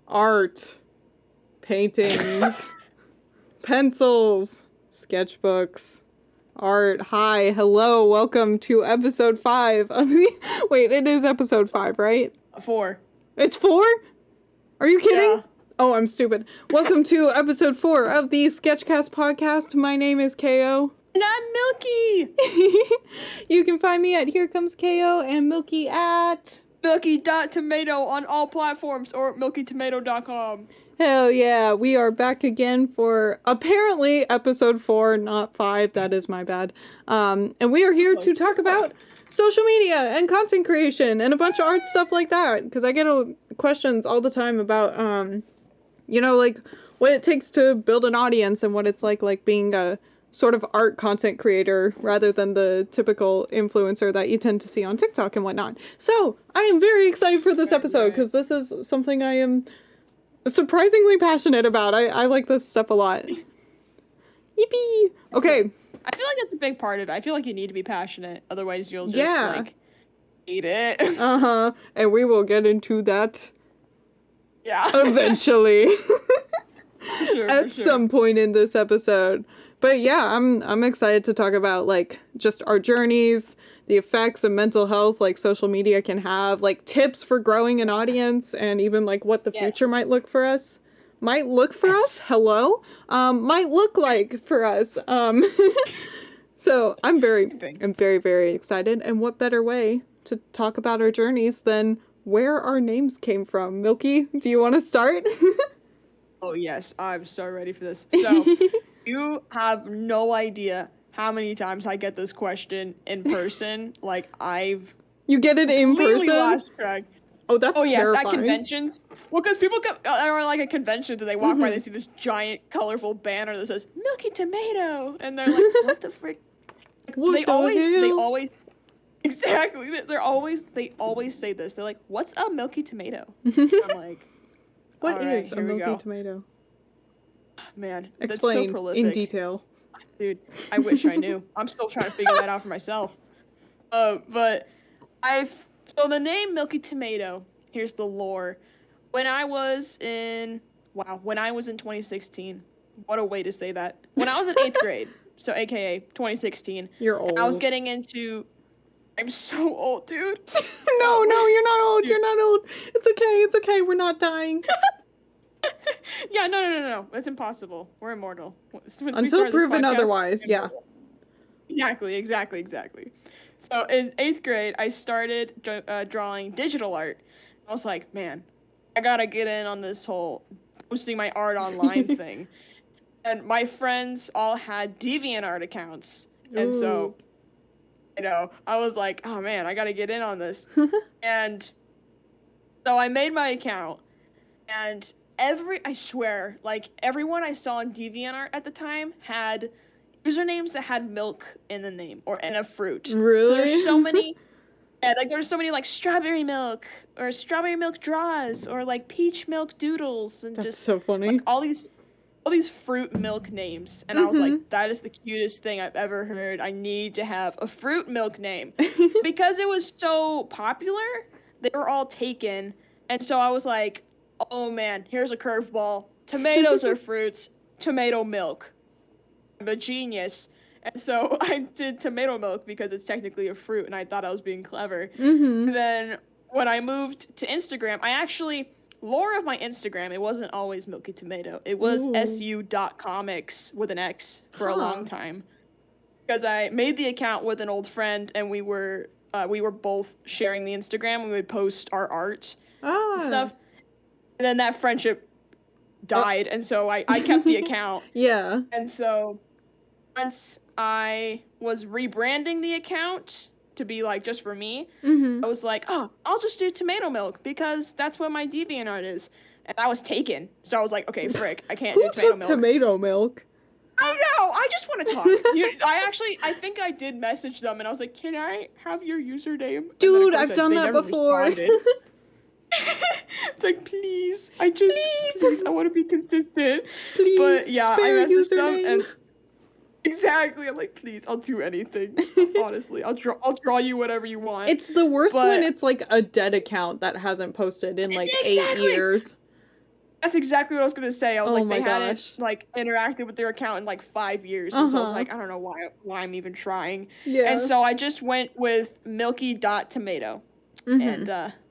art, paintings, pencils, sketchbooks, art. Hi, hello, welcome to episode 5 of the... Wait, it is episode 5, right? 4. It's 4? Are you kidding? Yeah. Oh, I'm stupid. Welcome to episode 4 of the SketchCast podcast. My name is KO. And I'm Milky! You can find me at Here Comes KO and Milky at... Milky.tomato on all platforms or milkytomato.com. Hell yeah, we are back again for apparently episode 4, not 5. That is my bad. And we are here to talk about social media and content creation and a bunch of art stuff like that. Because I get questions all the time about, like what it takes to build an audience and what it's like being a sort of art content creator rather than the typical influencer that you tend to see on TikTok and whatnot. So I am very excited for this episode because this is something I am surprisingly passionate about. I like this stuff a lot. Yippee! Okay. I feel like that's a big part of it. I feel like you need to be passionate, otherwise you'll just, hate it. Uh-huh. And we will get into that eventually. At some point in this episode. But yeah, I'm excited to talk about, just our journeys, the effects of mental health, social media can have, tips for growing an audience, and even, what the future might look for us. Might look for us? Hello? Might look like for us. So I'm very, very excited. And what better way to talk about our journeys than where our names came from? Milky, do you want to start? Oh, yes. I'm so ready for this. So... You have no idea how many times I get this question in person. You get it in person? Lost track. Oh, that's terrifying. Yes, at conventions. Well, because people are at conventions and they walk by, they see this giant, colorful banner that says Milky Tomato, and they're like, "What the frick?" They always. Exactly. They always say this. They're like, "What's a Milky Tomato?" I'm like, "What is a Milky Tomato?" Man, explain that's so prolific. In detail. Dude, I wish I knew. I'm still trying to figure that out for myself. So the name Milky Tomato, here's the lore. When I was in 2016, what a way to say that. When I was in 8th grade, so AKA 2016. You're old. I was getting into... I'm so old, dude. No, you're not old. Dude. You're not old. It's okay. We're not dying. Yeah, no. It's impossible. We're immortal. Until proven otherwise, yeah. Exactly. So in 8th grade, I started drawing digital art. I was like, man, I gotta get in on this whole posting my art online thing. And my friends all had DeviantArt accounts. Ooh. And so, I was like, oh man, I gotta get in on this. And so I made my account, and I swear, everyone I saw on DeviantArt at the time had usernames that had milk in the name or in a fruit. Really? So there's so many, there's so many strawberry milk or strawberry milk draws or peach milk doodles and that's so funny. All these fruit milk names, and I was like, that is the cutest thing I've ever heard. I need to have a fruit milk name because it was so popular. They were all taken, and so I was like, oh man, here's a curveball. Tomatoes are fruits. Tomato milk. I'm a genius. And so I did tomato milk because it's technically a fruit, and I thought I was being clever. Mm-hmm. Then when I moved to Instagram, lore of my Instagram, it wasn't always Milky Tomato. It was su.comics with an X for a long time. Because I made the account with an old friend, and we were both sharing the Instagram. We would post our art and stuff. And then that friendship died, and so I kept the account. Yeah. And so once I was rebranding the account to be just for me, I was like, oh, I'll just do tomato milk because that's what my DeviantArt is. And I was taken. So I was like, okay, frick, I can't do tomato milk. Who took tomato milk? I know, I just want to talk. I think I did message them, and I was like, can I have your username? Dude, I've done that before. It's like, please, please, I want to be consistent. Please, but yeah, I messaged username. them, and exactly, I'm like, please, I'll do anything. Honestly, I'll draw you whatever you want. It's the worst when it's a dead account that hasn't posted in 8 years. That's exactly what I was gonna say. I was Oh like, my they gosh. hadn't like interacted with their account in like 5 years, and so I was like, I don't know why I'm even trying. Yeah. And so I just went with Milky.tomato, and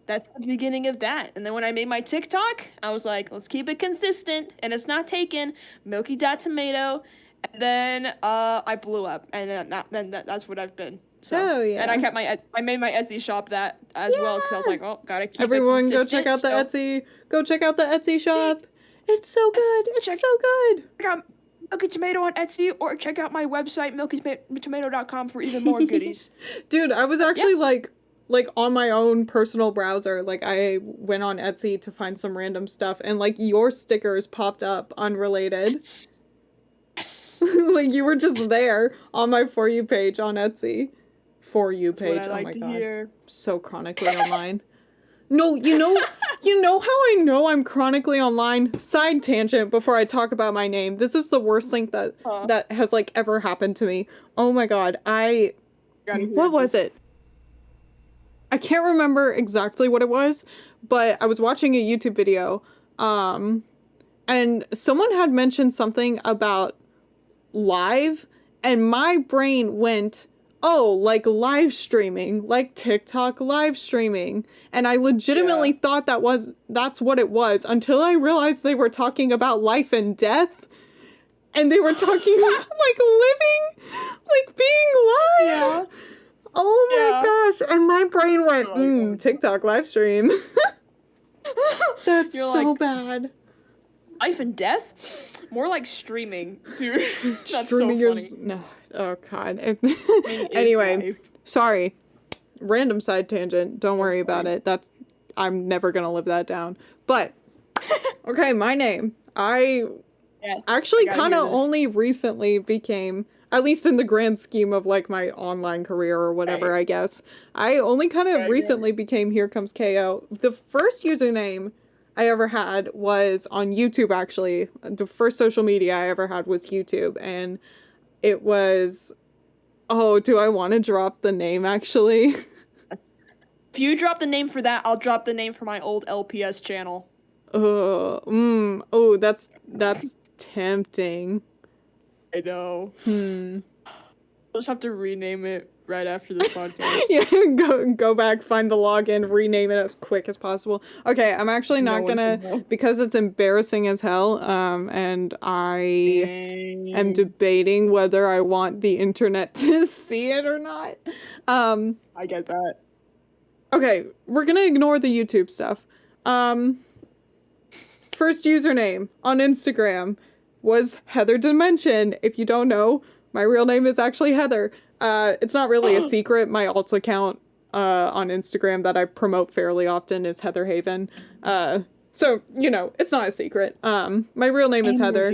that's the beginning of that. And then when I made my TikTok, I was like, let's keep it consistent, and it's not taken. Milky.tomato, and then I blew up, and that's what I've been. So, Oh, yeah. And I made my Etsy shop that as well, because I was like, oh, gotta keep Everyone it go consistent. check out the Etsy. Go check out the Etsy shop. It's so good. It's so good. Check out Milky Tomato on Etsy, or check out my website, milkytomato.com, for even more goodies. Dude, I was actually like on my own personal browser, like I went on Etsy to find some random stuff, and like your stickers popped up unrelated. Yes. Like you were just there on my For You page on Etsy. For You page. That's what I like oh to my god. hear. So chronically online. No, you know how I know I'm chronically online? Side tangent before I talk about my name. This is the worst thing that has like ever happened to me. Oh my god. What was it? I can't remember exactly what it was, but I was watching a YouTube video, and someone had mentioned something about live, and my brain went, oh, like live streaming, like TikTok live streaming. And I legitimately thought that's what it was, until I realized they were talking about life and death. And they were talking like living, like being live. Yeah. Oh my gosh. And my brain went, TikTok live stream. That's You're so like, bad. Life and death? More like streaming, dude. That's Streaming so funny. no. Oh god. Anyway, sorry. Random side tangent. Don't worry about it. I'm never gonna live that down. But okay, my name. I actually kind of only recently became, at least in the grand scheme of like my online career or whatever, I guess. I only kind of recently became Here Comes KO. The first username I ever had was on YouTube, actually. The first social media I ever had was YouTube, and it was... Oh, do I want to drop the name, actually? If you drop the name for that, I'll drop the name for my old LPS channel. Oh, that's tempting. I know. I'll just have to rename it right after this podcast. Yeah, go back, find the login, rename it as quick as possible. Okay, I'm actually not gonna, because it's embarrassing as hell, and I am debating whether I want the internet to see it or not. I get that. Okay, we're gonna ignore the YouTube stuff. First username on Instagram was Heather Dimension. If you don't know, my real name is actually Heather. It's not really a secret. My alt account on Instagram that I promote fairly often is Heather Haven. So, it's not a secret. My real name is Heather.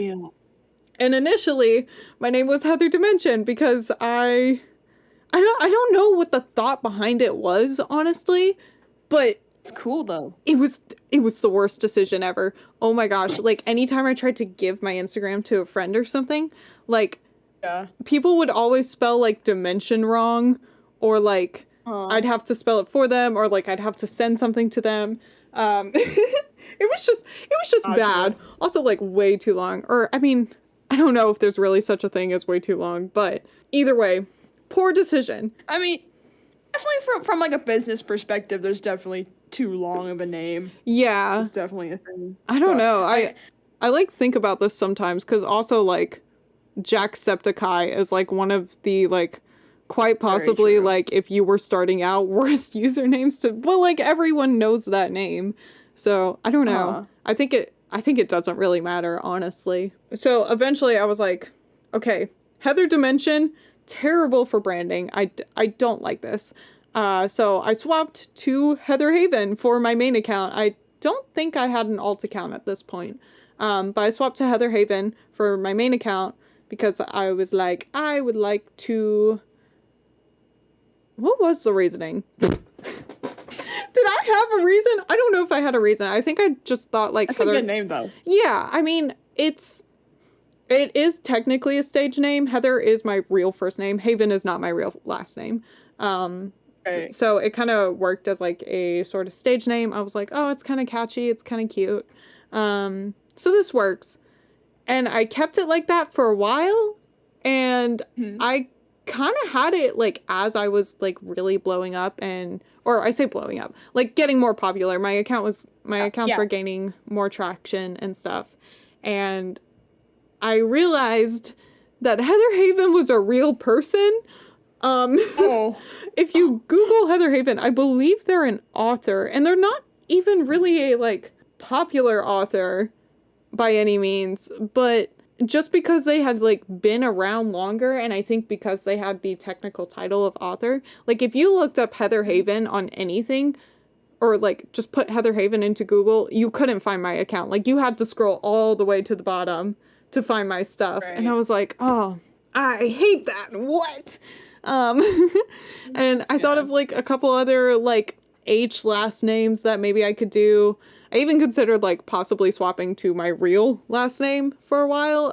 And initially, my name was Heather Dimension because I don't know what the thought behind it was, honestly, but it's cool though. It was the worst decision ever. Oh my gosh, like anytime I tried to give my Instagram to a friend or something, like people would always spell like dimension wrong, or like I'd have to spell it for them, or like I'd have to send something to them. It was just bad. Also like way too long. Or I mean, I don't know if there's really such a thing as way too long, but either way, poor decision. I mean, definitely from like a business perspective, there's definitely too long of a name. Yeah. It's definitely a thing. I don't know. I like think about this sometimes, because also like Jacksepticeye is like one of the like quite possibly like if you were starting out worst usernames to, well, like everyone knows that name. So I don't know. I think it doesn't really matter, honestly. So eventually I was like, okay, Heather Dimension, terrible for branding. I don't like this. So I swapped to Heather Haven for my main account. I don't think I had an alt account at this point. But I swapped to Heather Haven for my main account because I was like, I would like to... What was the reasoning? Did I have a reason? I don't know if I had a reason. I think I just thought like That's Heather... a good name though. Yeah, I mean, it is technically a stage name. Heather is my real first name. Haven is not my real last name. So it kind of worked as like a sort of stage name. I was like, oh, it's kind of catchy. It's kind of cute. So this works. And I kept it like that for a while. And I kind of had it like as I was like really blowing up or I say blowing up, like getting more popular. My accounts were gaining more traction and stuff. And I realized that Heather Haven was a real person. If you Google Heather Haven, I believe they're an author, and they're not even really a like popular author by any means, but just because they had like been around longer, and I think because they had the technical title of author, like if you looked up Heather Haven on anything, or like just put Heather Haven into Google, you couldn't find my account. Like you had to scroll all the way to the bottom to find my stuff. Right. And I was like, oh, I hate that. What? And I thought of like a couple other like H last names that maybe I could do. I even considered like possibly swapping to my real last name for a while.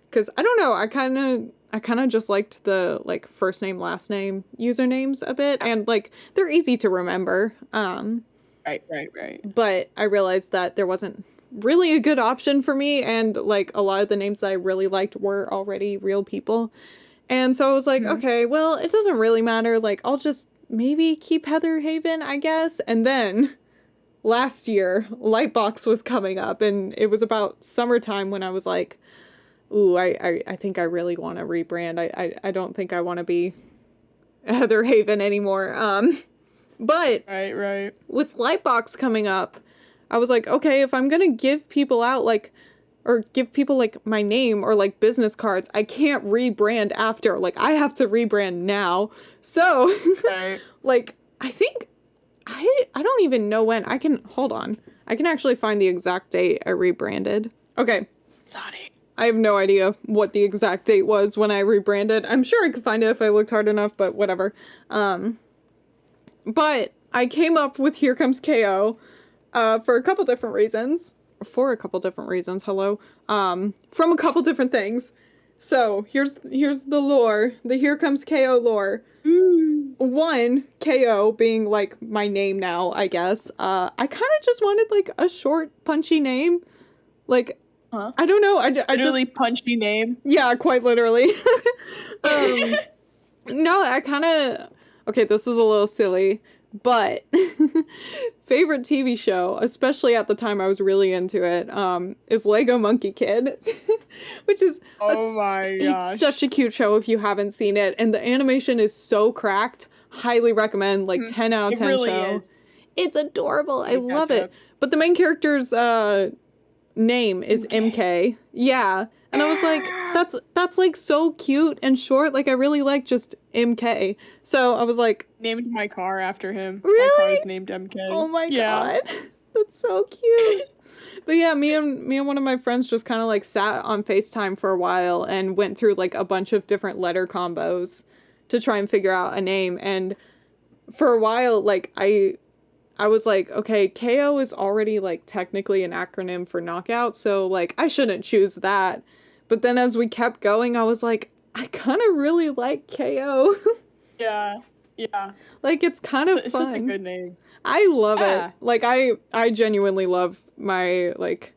Cause I don't know. I kind of just liked the like first name, last name usernames a bit, and like they're easy to remember. Right. But I realized that there wasn't really a good option for me, and like a lot of the names that I really liked were already real people. And so I was like, okay, well, it doesn't really matter. Like, I'll just maybe keep Heather Haven, I guess. And then last year, Lightbox was coming up, and it was about summertime when I was like, ooh, I think I really want to rebrand. I don't think I want to be Heather Haven anymore. But right. With Lightbox coming up, I was like, okay, if I'm going to give people out like, or give people like my name or like business cards, I can't rebrand after. Like I have to rebrand now. So like, I think I don't even know when. Hold on. I can actually find the exact date I rebranded. Okay. Sorry. I have no idea what the exact date was when I rebranded. I'm sure I could find it if I looked hard enough, but whatever. But I came up with Here Comes KO for a couple different reasons. Hello. From a couple different things. So here's the lore. The Here Comes KO lore. One, KO being like my name now, I guess. I kind of just wanted like a short, punchy name. Like, I don't know. I literally just punchy name. Yeah, quite literally. No, I kind of. Okay, this is a little silly, but favorite TV show, especially at the time I was really into it, is Lego Monkey Kid, which is it's such a cute show if you haven't seen it, and the animation is so cracked. Highly recommend, like 10 out of 10 really show. Is. It's adorable. I love it. But the main character's name is MK. Yeah. And I was like, that's like so cute and short. Like I really like just MK. So I was like, named my car after him. Really? My car's named MK. Oh my god. That's so cute. But yeah, me and one of my friends just kind of like sat on FaceTime for a while and went through like a bunch of different letter combos to try and figure out a name. And for a while, like I was like, okay, KO is already like technically an acronym for knockout, so like I shouldn't choose that. But then as we kept going, I was like, I kind of really like KO. Yeah. Like it's kind of fun. It's such a good name. I love it. Like I genuinely love my like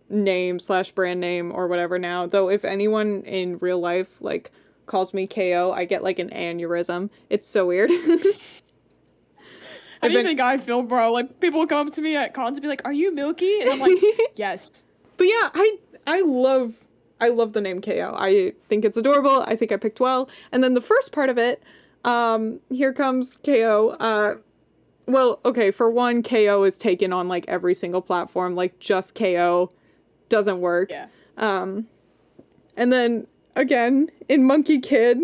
name / brand name or whatever now. Though if anyone in real life like calls me KO, I get like an aneurysm. It's so weird. How do you think I feel, bro? Like people will come up to me at cons and be like, "Are you Milky?" And I'm like, "Yes." But yeah, I love the name KO. I think it's adorable. I think I picked well. And then the first part of it, Here Comes KO. Well, okay, for one, KO is taken on like every single platform. Like just KO doesn't work. Yeah. And then again in Monkey Kid,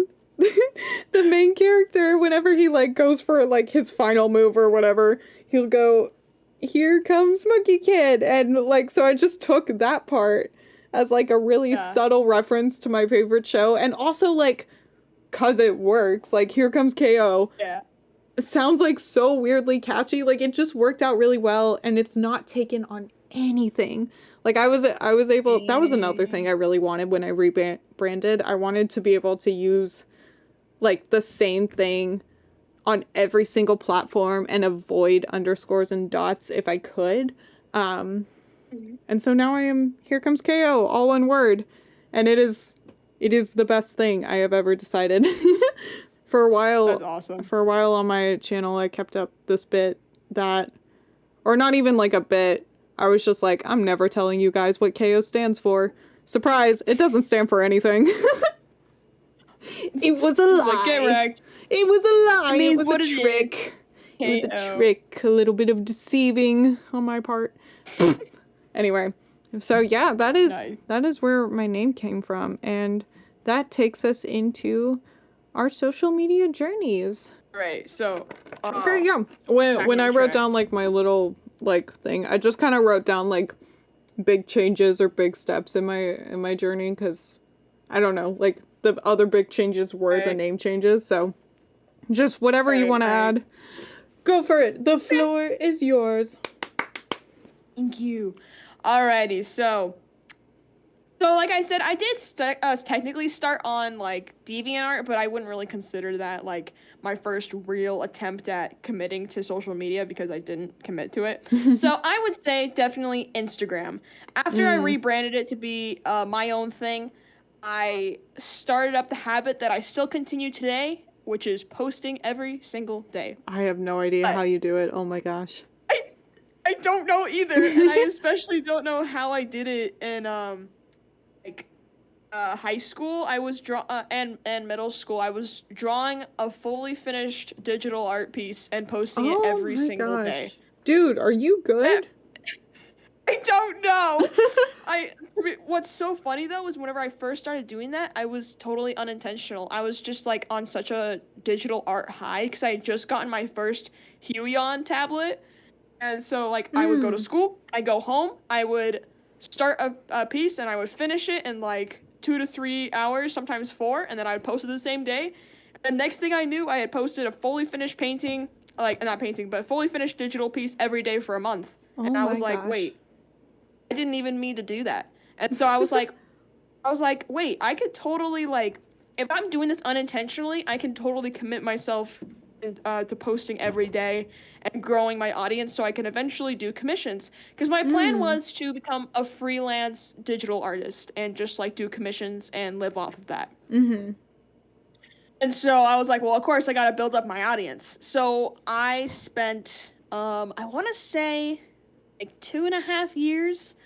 the main character, whenever he like goes for like his final move or whatever, he'll go, "Here comes Monkey Kid," and like so I just took that part as like a really subtle reference to my favorite show, and also like 'cause it works, like Here Comes KO. Yeah. It sounds like so weirdly catchy, like it just worked out really well, and it's not taken on anything. Like I was able, that was another thing I really wanted when I rebranded. I wanted to be able to use like the same thing on every single platform and avoid underscores and dots if I could. And so now I am Here Comes KO, all one word. And it is the best thing I have ever decided. For a while, That's awesome. For a while on my channel, I kept up this bit that, or not even like a bit, I was just like, I'm never telling you guys what KO stands for. Surprise, it doesn't stand for anything. It was a lie. Like, get wrecked. It was a lie. It It was a trick. It was a trick. A little bit of deceiving on my part. Anyway, so yeah, that is where my name came from, and that takes us into our social media journeys. Right. So. Okay. Yeah. When I wrote down like my little like thing, I just kind of wrote down like big changes or big steps in my journey, because I don't know, like the other big changes were the name changes. So just whatever you want to add, go for it. The floor is yours. Thank you. Alrighty, so like I said, I did technically start on like DeviantArt, but I wouldn't really consider that like my first real attempt at committing to social media, because I didn't commit to it. So I would say definitely Instagram. After I rebranded it to be my own thing, I started up the habit that I still continue today, which is posting every single day. I have no idea how you do it. Oh my gosh. I don't know either, and I especially don't know how I did it in high school. I was and middle school. I was drawing a fully finished digital art piece and posting it every single day. Dude, are you good? I don't know. What's so funny though is whenever I first started doing that, I was totally unintentional. I was just like on such a digital art high because I had just gotten my first Huion tablet. And so, like, I would go to school, I'd go home, I would start a piece, and I would finish it in, like, 2 to 3 hours, sometimes 4, and then I would post it the same day. And next thing I knew, I had posted a fully finished painting, like, not painting, but fully finished digital piece every day for a month. And I was like, wait, I didn't even mean to do that. And so I was like, wait, I could totally, like, if I'm doing this unintentionally, I can totally commit myself to posting every day and growing my audience so I can eventually do commissions. Because my plan was to become a freelance digital artist and just like do commissions and live off of that. And so I was like, well, of course I got to build up my audience. So I spent, I want to say like 2.5 years,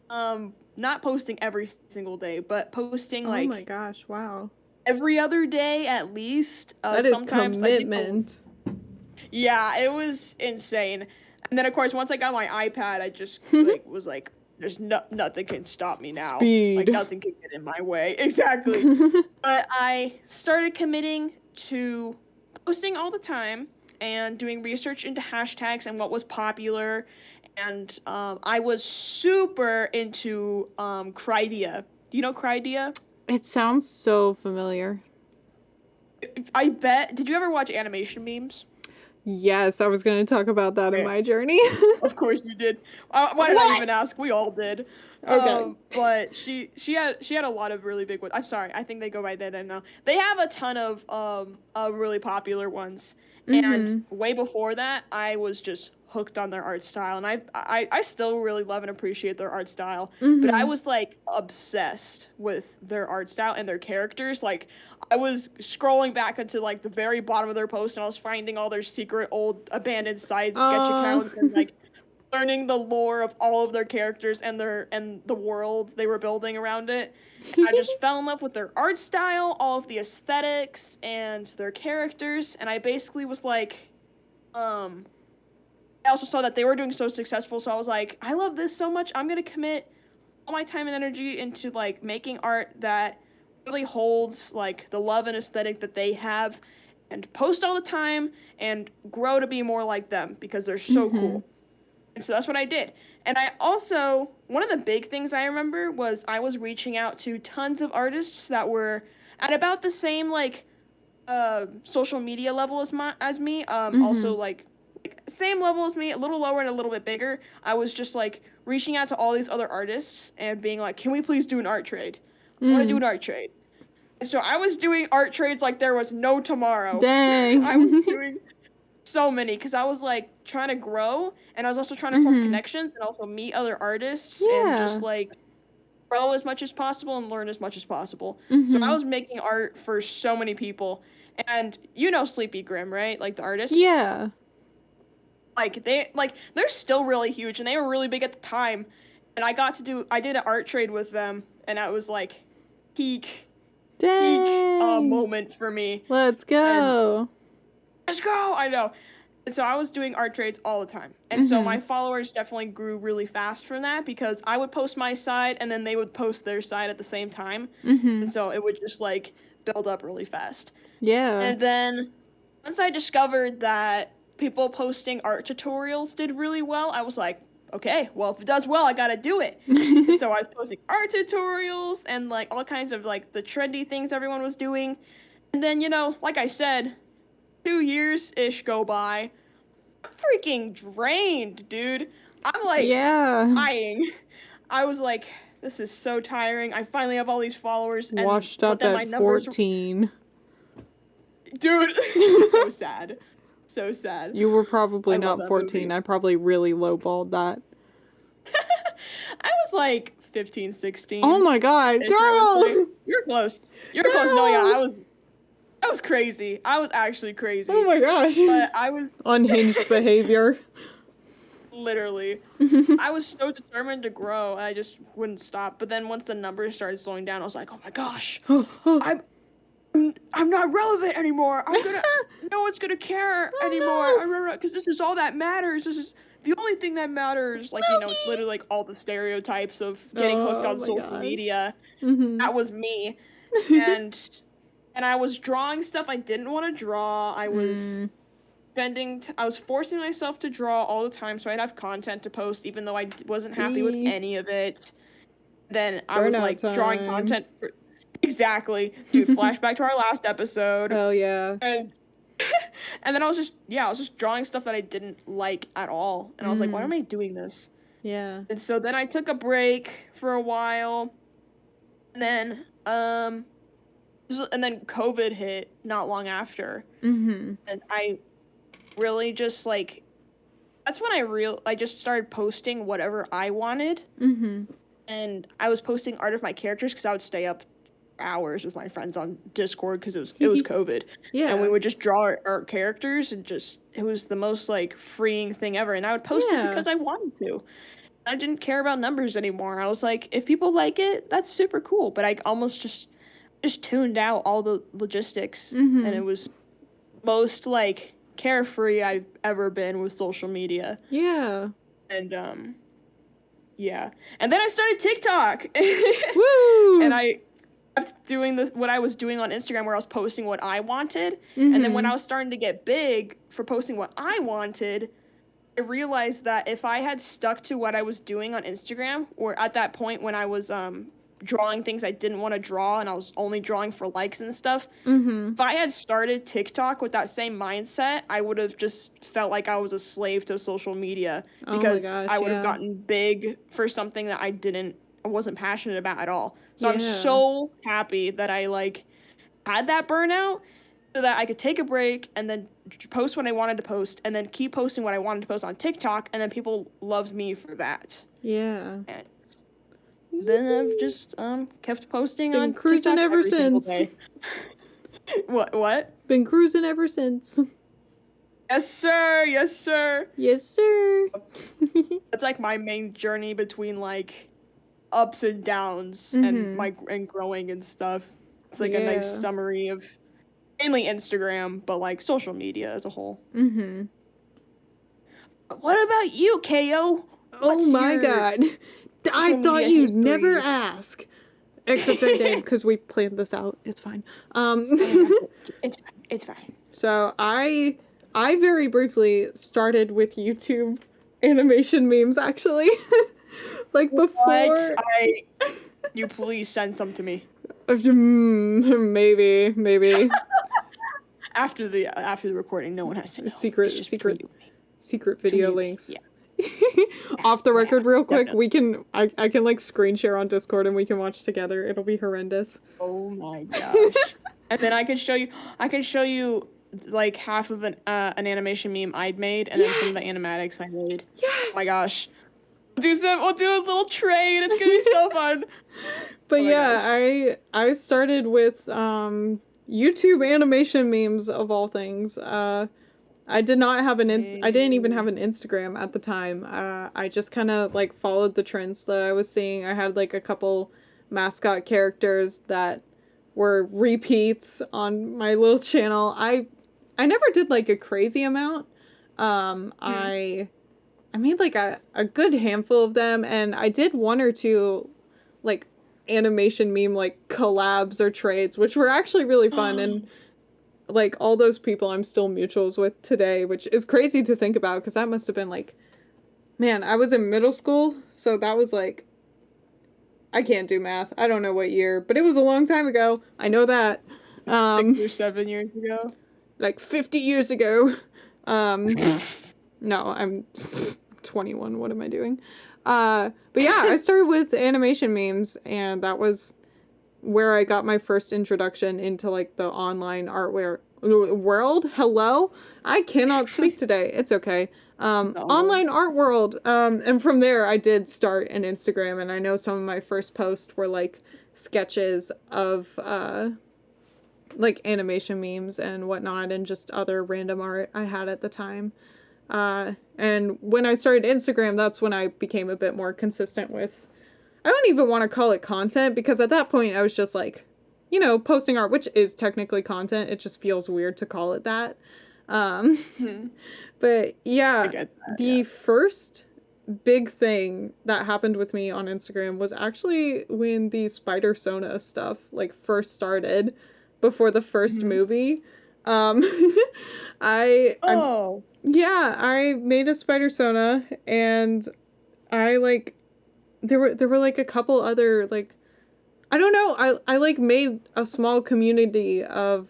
not posting every single day, but posting like, oh my gosh, wow. every other day at least. That is commitment. Yeah, it was insane. And then of course once I got my iPad, I just like was like, there's nothing can stop me now. Speed. Like nothing can get in my way. Exactly. But I started committing to posting all the time and doing research into hashtags and what was popular. And I was super into Crydia. Do you know Crydia? It sounds so familiar. I bet. Did you ever watch animation memes? Yes, I was going to talk about that in my journey. Of course you did. Why did I even ask? We all did. Okay. But she had a lot of really big ones. I'm sorry. I think they go by that now. They have a ton of really popular ones. And way before that, I was just hooked on their art style, and I still really love and appreciate their art style, but I was like obsessed with their art style and their characters. Like I was scrolling back into like the very bottom of their post, and I was finding all their secret old abandoned side sketch accounts and like learning the lore of all of their characters and the world they were building around it. I just fell in love with their art style, all of the aesthetics and their characters, and I basically was like, I also saw that they were doing so successful, so I was like, I love this so much, I'm gonna commit all my time and energy into like making art that really holds like the love and aesthetic that they have, and post all the time and grow to be more like them because they're so cool. And so that's what I did. And I also, one of the big things I remember was I was reaching out to tons of artists that were at about the same like social media level as me, also like same level as me, a little lower and a little bit bigger. I was just like reaching out to all these other artists and being like, can we please do an art trade? I want to do an art trade. And so I was doing art trades like there was no tomorrow. Dang. I was doing so many, because I was like trying to grow, and I was also trying to form connections and also meet other artists and just like grow as much as possible and learn as much as possible. So I was making art for so many people. And you know Sleepy Grim, right? Like the artist? Yeah. Like they're still really huge, and they were really big at the time. And I did an art trade with them, and that was like peak moment for me. Let's go. And let's go. I know. And so I was doing art trades all the time. And so my followers definitely grew really fast from that, because I would post my side and then they would post their side at the same time. And so it would just like build up really fast. Yeah. And then once I discovered that people posting art tutorials did really well, I was like, okay, well, if it does well, I gotta do it. And so I was posting art tutorials and like all kinds of like the trendy things everyone was doing. And then, you know, like I said, 2 years-ish go by. I'm freaking drained, dude. I'm like dying. I was like, this is so tiring. I finally have all these followers. And washed up at 14. Dude, so sad. So sad. You were probably not 14. Movie. I probably really lowballed that. I was like 15, 16. Oh my god, girl! You're close. You're close. No, yeah, I was crazy. I was actually crazy. Oh my gosh. But I was... Unhinged behavior. Literally. I was so determined to grow, and I just wouldn't stop. But then once the numbers started slowing down, I was like, oh my gosh. I'm not relevant anymore. No one's gonna care anymore. Because this is all that matters. This is the only thing that matters. Like, you know, it's literally like all the stereotypes of getting hooked on social media. That was me. And I was drawing stuff I didn't want to draw. I was I was forcing myself to draw all the time so I'd have content to post, even though I wasn't happy with any of it. Then I was like drawing content for... Exactly. Dude, flashback to our last episode. Oh yeah. And then I was just drawing stuff that I didn't like at all. And I was like, why am I doing this? Yeah. And so then I took a break for a while. And then COVID hit not long after. And I really just like, that's when I just started posting whatever I wanted. And I was posting art of my characters because I would stay up hours with my friends on Discord because it was COVID. And we would just draw our characters, and just, it was the most like freeing thing ever. And I would post it because I wanted to. I didn't care about numbers anymore. I was like, if people like it, that's super cool. But I almost just tuned out all the logistics, and it was most like carefree I've ever been with social media. Yeah. And yeah. And then I started TikTok. Woo! And I kept doing what I was doing on Instagram, where I was posting what I wanted. And then when I was starting to get big for posting what I wanted, I realized that if I had stuck to what I was doing on Instagram, or at that point when I was drawing things I didn't want to draw and I was only drawing for likes and stuff, if I had started TikTok with that same mindset, I would have just felt like I was a slave to social media, because I would have gotten big for something that I wasn't passionate about at all. So I'm so happy that I like had that burnout, so that I could take a break and then post what I wanted to post, and then keep posting what I wanted to post on TikTok, and then people loved me for that. Yeah. And then I've just kept posting Been on cruising TikTok ever since. What? Been cruising ever since. Yes, sir. Yes, sir. Yes, sir. It's like my main journey between like ups and downs and growing and stuff. It's like a nice summary of mainly Instagram, but like social media as a whole. What about you, KO? Oh my god. I thought you'd never ask. Except I did, because we planned this out. It's fine. It's fine. So I very briefly started with YouTube animation memes, actually. Like before. You please send some to me. Maybe. After the recording, no one has to know. Secret video links. Yeah. Off the record, real quick, definitely. I can like screen share on Discord and we can watch together. It'll be horrendous. Oh my gosh. And then I can show you like half of an animation meme I'd made, and then some of the Yes! animatics I made. Yes! Oh my gosh. We'll do a little trade. It's gonna be so fun. But Oh my yeah, I started with YouTube animation memes of all things. I did not have I didn't even have an Instagram at the time. I just kind of like followed the trends that I was seeing. I had like a couple mascot characters that were repeats on my little channel. I never did like a crazy amount. I made like a good handful of them, and I did one or two like animation meme like collabs or trades, which were actually really fun. And like all those people I'm still mutuals with today, which is crazy to think about because that must have been like, man, I was in middle school, so that was like, I can't do math. I don't know what year, but it was a long time ago. I know that. 6 or 7 years ago. Like 50 years ago. No, I'm 21. What am I doing? But yeah, I started with animation memes, and that was where I got my first introduction into like the online artware world. Hello? I cannot speak today. It's okay. Online art world. And from there I did start an Instagram, and I know some of my first posts were like sketches of like animation memes and whatnot, and just other random art I had at the time. And when I started Instagram, that's when I became a bit more consistent with, I don't even want to call it content, because at that point I was just like, you know, posting art, which is technically content. It just feels weird to call it that. But yeah, the first big thing that happened with me on Instagram was actually when the Spider Sona stuff like first started, before the first movie. I made a Spider Sona, and I like, there were like a couple other like, I don't know, I like made a small community of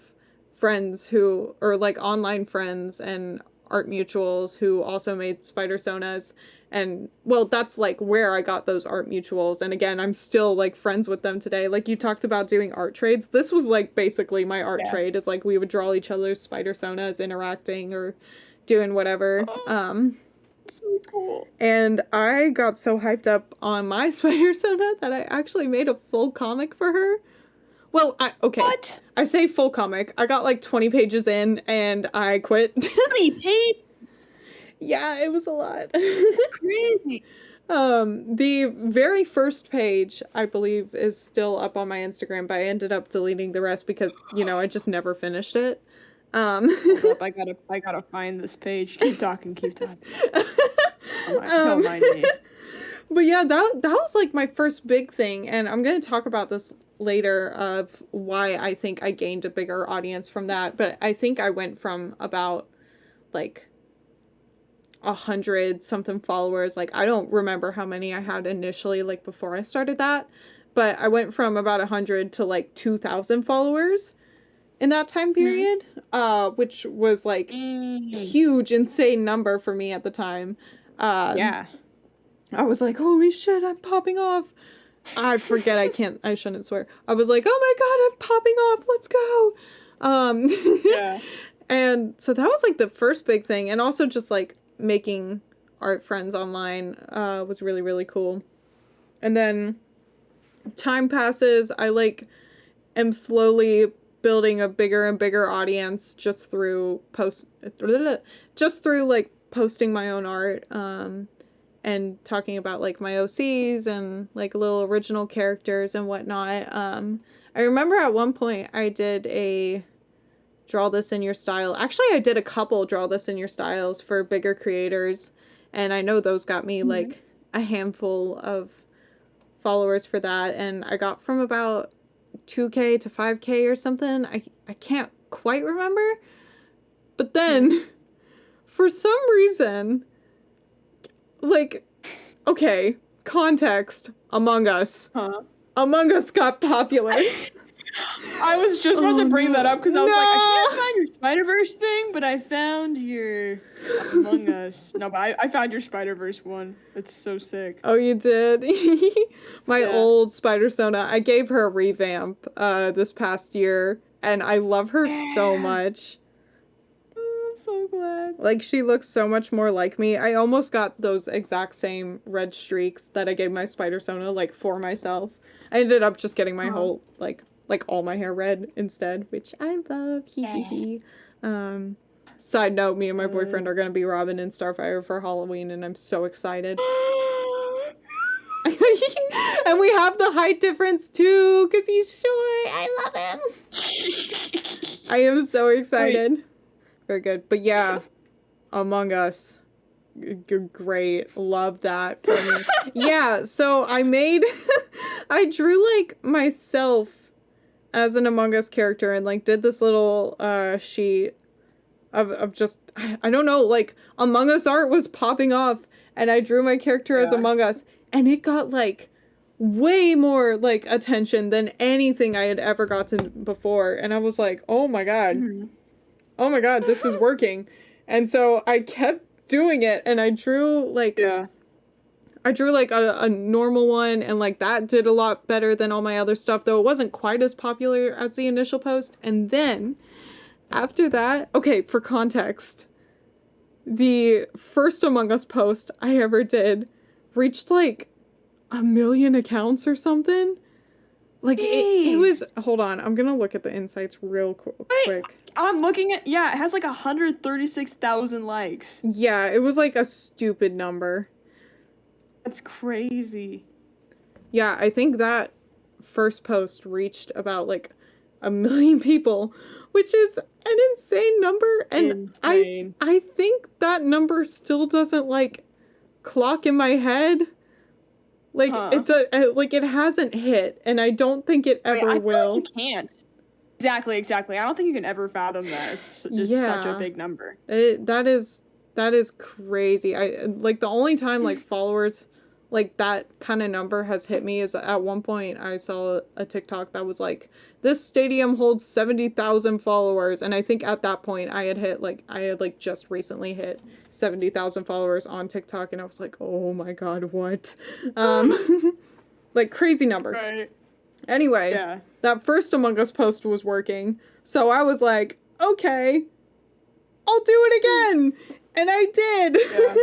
friends who, or like online friends and art mutuals who also made Spider Sonas. And well, that's like where I got those art mutuals. And again, I'm still like friends with them today. Like you talked about doing art trades. This was like basically my art trade, is like we would draw each other's Spider Sonas, interacting or doing whatever. So cool. And I got so hyped up on my Spider Sona that I actually made a full comic for her. Well, What? I say full comic. I got like 20 pages in and I quit. 20 pages? Yeah, it was a lot. That's crazy. The very first page, I believe, is still up on my Instagram, but I ended up deleting the rest because, you know, I just never finished it. Hold up, I gotta find this page. Keep talking. Don't mind me. But yeah, that was like my first big thing, and I'm gonna talk about this later of why I think I gained a bigger audience from that. But I think I went from about like 100 something followers. Like I don't remember how many I had initially, like before I started that, but I went from about 100 to like 2,000 followers in that time period, which was like huge, insane number for me at the time. Yeah. I was like, holy shit, I'm popping off. I forget, I shouldn't swear. I was like, oh my god, I'm popping off, let's go. Yeah. And so that was like the first big thing. And also just like making art friends online was really, really cool. And then time passes, I like am slowly building a bigger and bigger audience just through like posting my own art, and talking about like my OCs and like little original characters and whatnot. I remember at one point I did a draw this in your style. Actually, I did a couple draw this in your styles for bigger creators, and I know those got me like a handful of followers for that, and I got from about 2K to 5K or something. I can't quite remember. But then for some reason, like, okay, context, Among Us. Among Us got popular. I was just about to bring that up because I was like, I can't find your Spider-Verse thing, but I found your Among Us. No, but I found your Spider-Verse one. It's so sick. Oh, you did? My old Spider Sona, I gave her a revamp this past year, and I love her so much. so glad. Like, she looks so much more like me. I almost got those exact same red streaks that I gave my Spider-Sona, like, for myself. I ended up just getting my whole, like all my hair red instead, which I love. Hee hee hee. Side note, me and my boyfriend are gonna be Robin and Starfire for Halloween, and I'm so excited. And we have the height difference too, because he's short. I love him. I am so excited. Wait. Very good. But yeah, Among Us. Great. Love that for me. Yeah, so I drew, like, myself as an Among Us character and, like, did this little sheet of just, I don't know, like, Among Us art was popping off, and I drew my character as Among Us, and it got, like, way more, like, attention than anything I had ever gotten before, and I was like, oh my god, this is working. And so I kept doing it, and I drew, like, a normal one, and, like, that did a lot better than all my other stuff, though it wasn't quite as popular as the initial post. And then, after that, okay, for context, the first Among Us post I ever did reached, like, 1 million accounts or something. Like, it was, hold on, I'm gonna look at the insights real quick. I'm looking at, it has, like, 136,000 likes. Yeah, it was, like, a stupid number. That's crazy. Yeah, I think that first post reached about, like, 1 million people, which is an insane number, and I think that number still doesn't, like, clock in my head. Like, it hasn't hit, and I don't think it ever will. Like you can't. Exactly. I don't think you can ever fathom that. It's just such a big number. That is crazy. Like, the only time, like, followers, like, that kind of number has hit me is at one point I saw a TikTok that was like, this stadium holds 70,000 followers, and I think at that point I had just recently hit 70,000 followers on TikTok, and I was like, oh my god, what? Like, crazy number. Right. Anyway, that first Among Us post was working, so I was like, okay, I'll do it again! And I did! Yeah.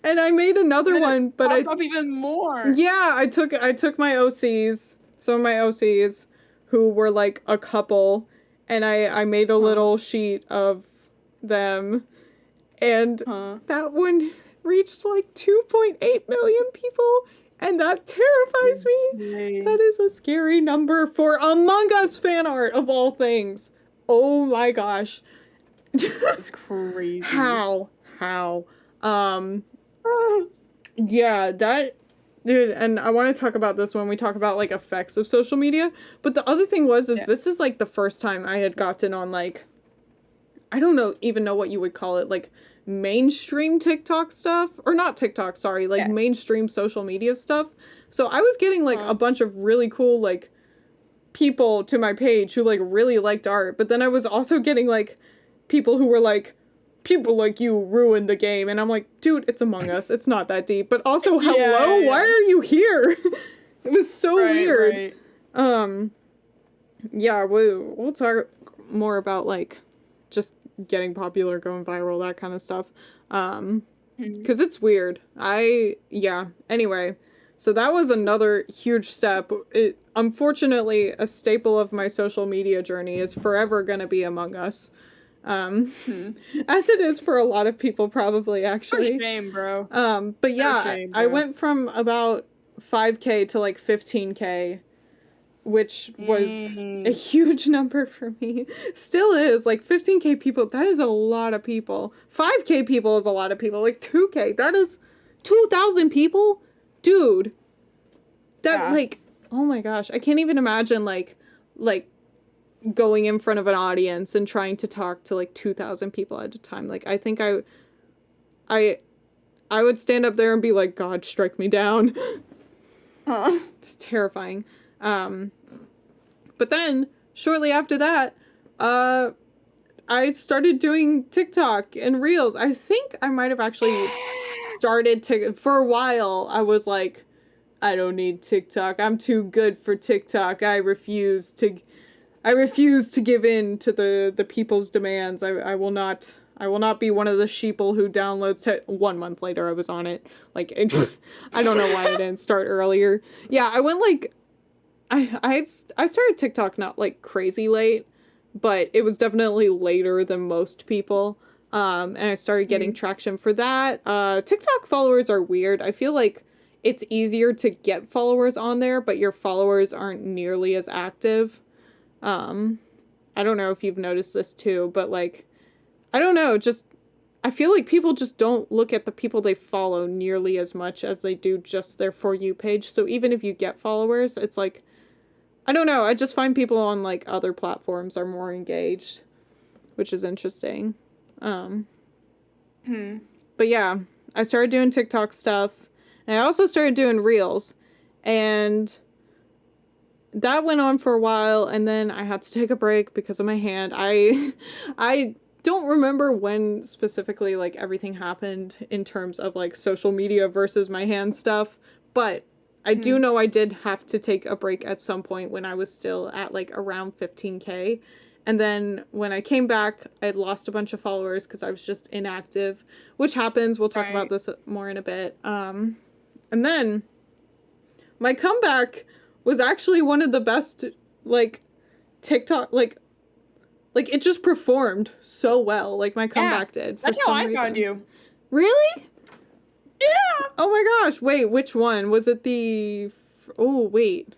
And I made another one, but I... up even more! Yeah, I took my OCs, some of my OCs, who were, like, a couple, and I made a little sheet of them, and that one reached, like, 2.8 million people, and that terrifies me. That is a scary number for Among Us fan art, of all things. Oh my gosh. That's crazy. How? Yeah, that... Dude, and I want to talk about this when we talk about, like, effects of social media, but the other thing was, this is, like, the first time I had gotten on, like, I don't even know what you would call it, like, mainstream TikTok stuff, or not TikTok, sorry, like, mainstream social media stuff. So I was getting, like, a bunch of really cool, like, people to my page who, like, really liked art, but then I was also getting, like, people who were, like, people like you ruined the game, and I'm like, dude, it's Among Us, it's not that deep, but also, hello, why are you here? It was so weird. Yeah, we'll talk more about, like, just getting popular, going viral, that kind of stuff, because it's weird. Anyway, so that was another huge step. Unfortunately, a staple of my social media journey is forever gonna be Among Us. As it is for a lot of people, probably, actually. For shame, bro. But yeah, I went from about 5K to, like, 15K, which was a huge number for me. Still is, like, 15K people, that is a lot of people. 5K people is a lot of people. Like, 2K, that is 2,000 people? Dude. That, like, oh my gosh, I can't even imagine, like, going in front of an audience and trying to talk to, like, 2,000 people at a time. Like, I think I would stand up there and be like, God, strike me down. It's terrifying. But then, shortly after that, I started doing TikTok and Reels. I think I might have actually started to, for a while, I was like, I don't need TikTok. I'm too good for TikTok. I refuse to give in to the people's demands. I will not I will not be one of the sheeple who downloads it. 1 month later, I was on it. Like, I don't know why I didn't start earlier. Yeah, I went, like, I started TikTok not, like, crazy late, but it was definitely later than most people. And I started getting traction for that. TikTok followers are weird. I feel like it's easier to get followers on there, but your followers aren't nearly as active. I don't know if you've noticed this too, but, like, I don't know, just, I feel like people just don't look at the people they follow nearly as much as they do just their For You page. So even if you get followers, it's like, I don't know, I just find people on, like, other platforms are more engaged, which is interesting. But yeah, I started doing TikTok stuff, and I also started doing Reels, and that went on for a while, and then I had to take a break because of my hand. I don't remember when specifically, like, everything happened in terms of, like, social media versus my hand stuff, but I do know I did have to take a break at some point when I was still at, like, around 15K. And then when I came back, I had lost a bunch of followers because I was just inactive, which happens. We'll talk about this more in a bit. And then my comeback was actually one of the best, like, TikTok, like it just performed so well. Like, my comeback did. For That's some how I reason. found you. Really? Yeah. Oh my gosh. Wait, which one? Was it the... Oh, wait.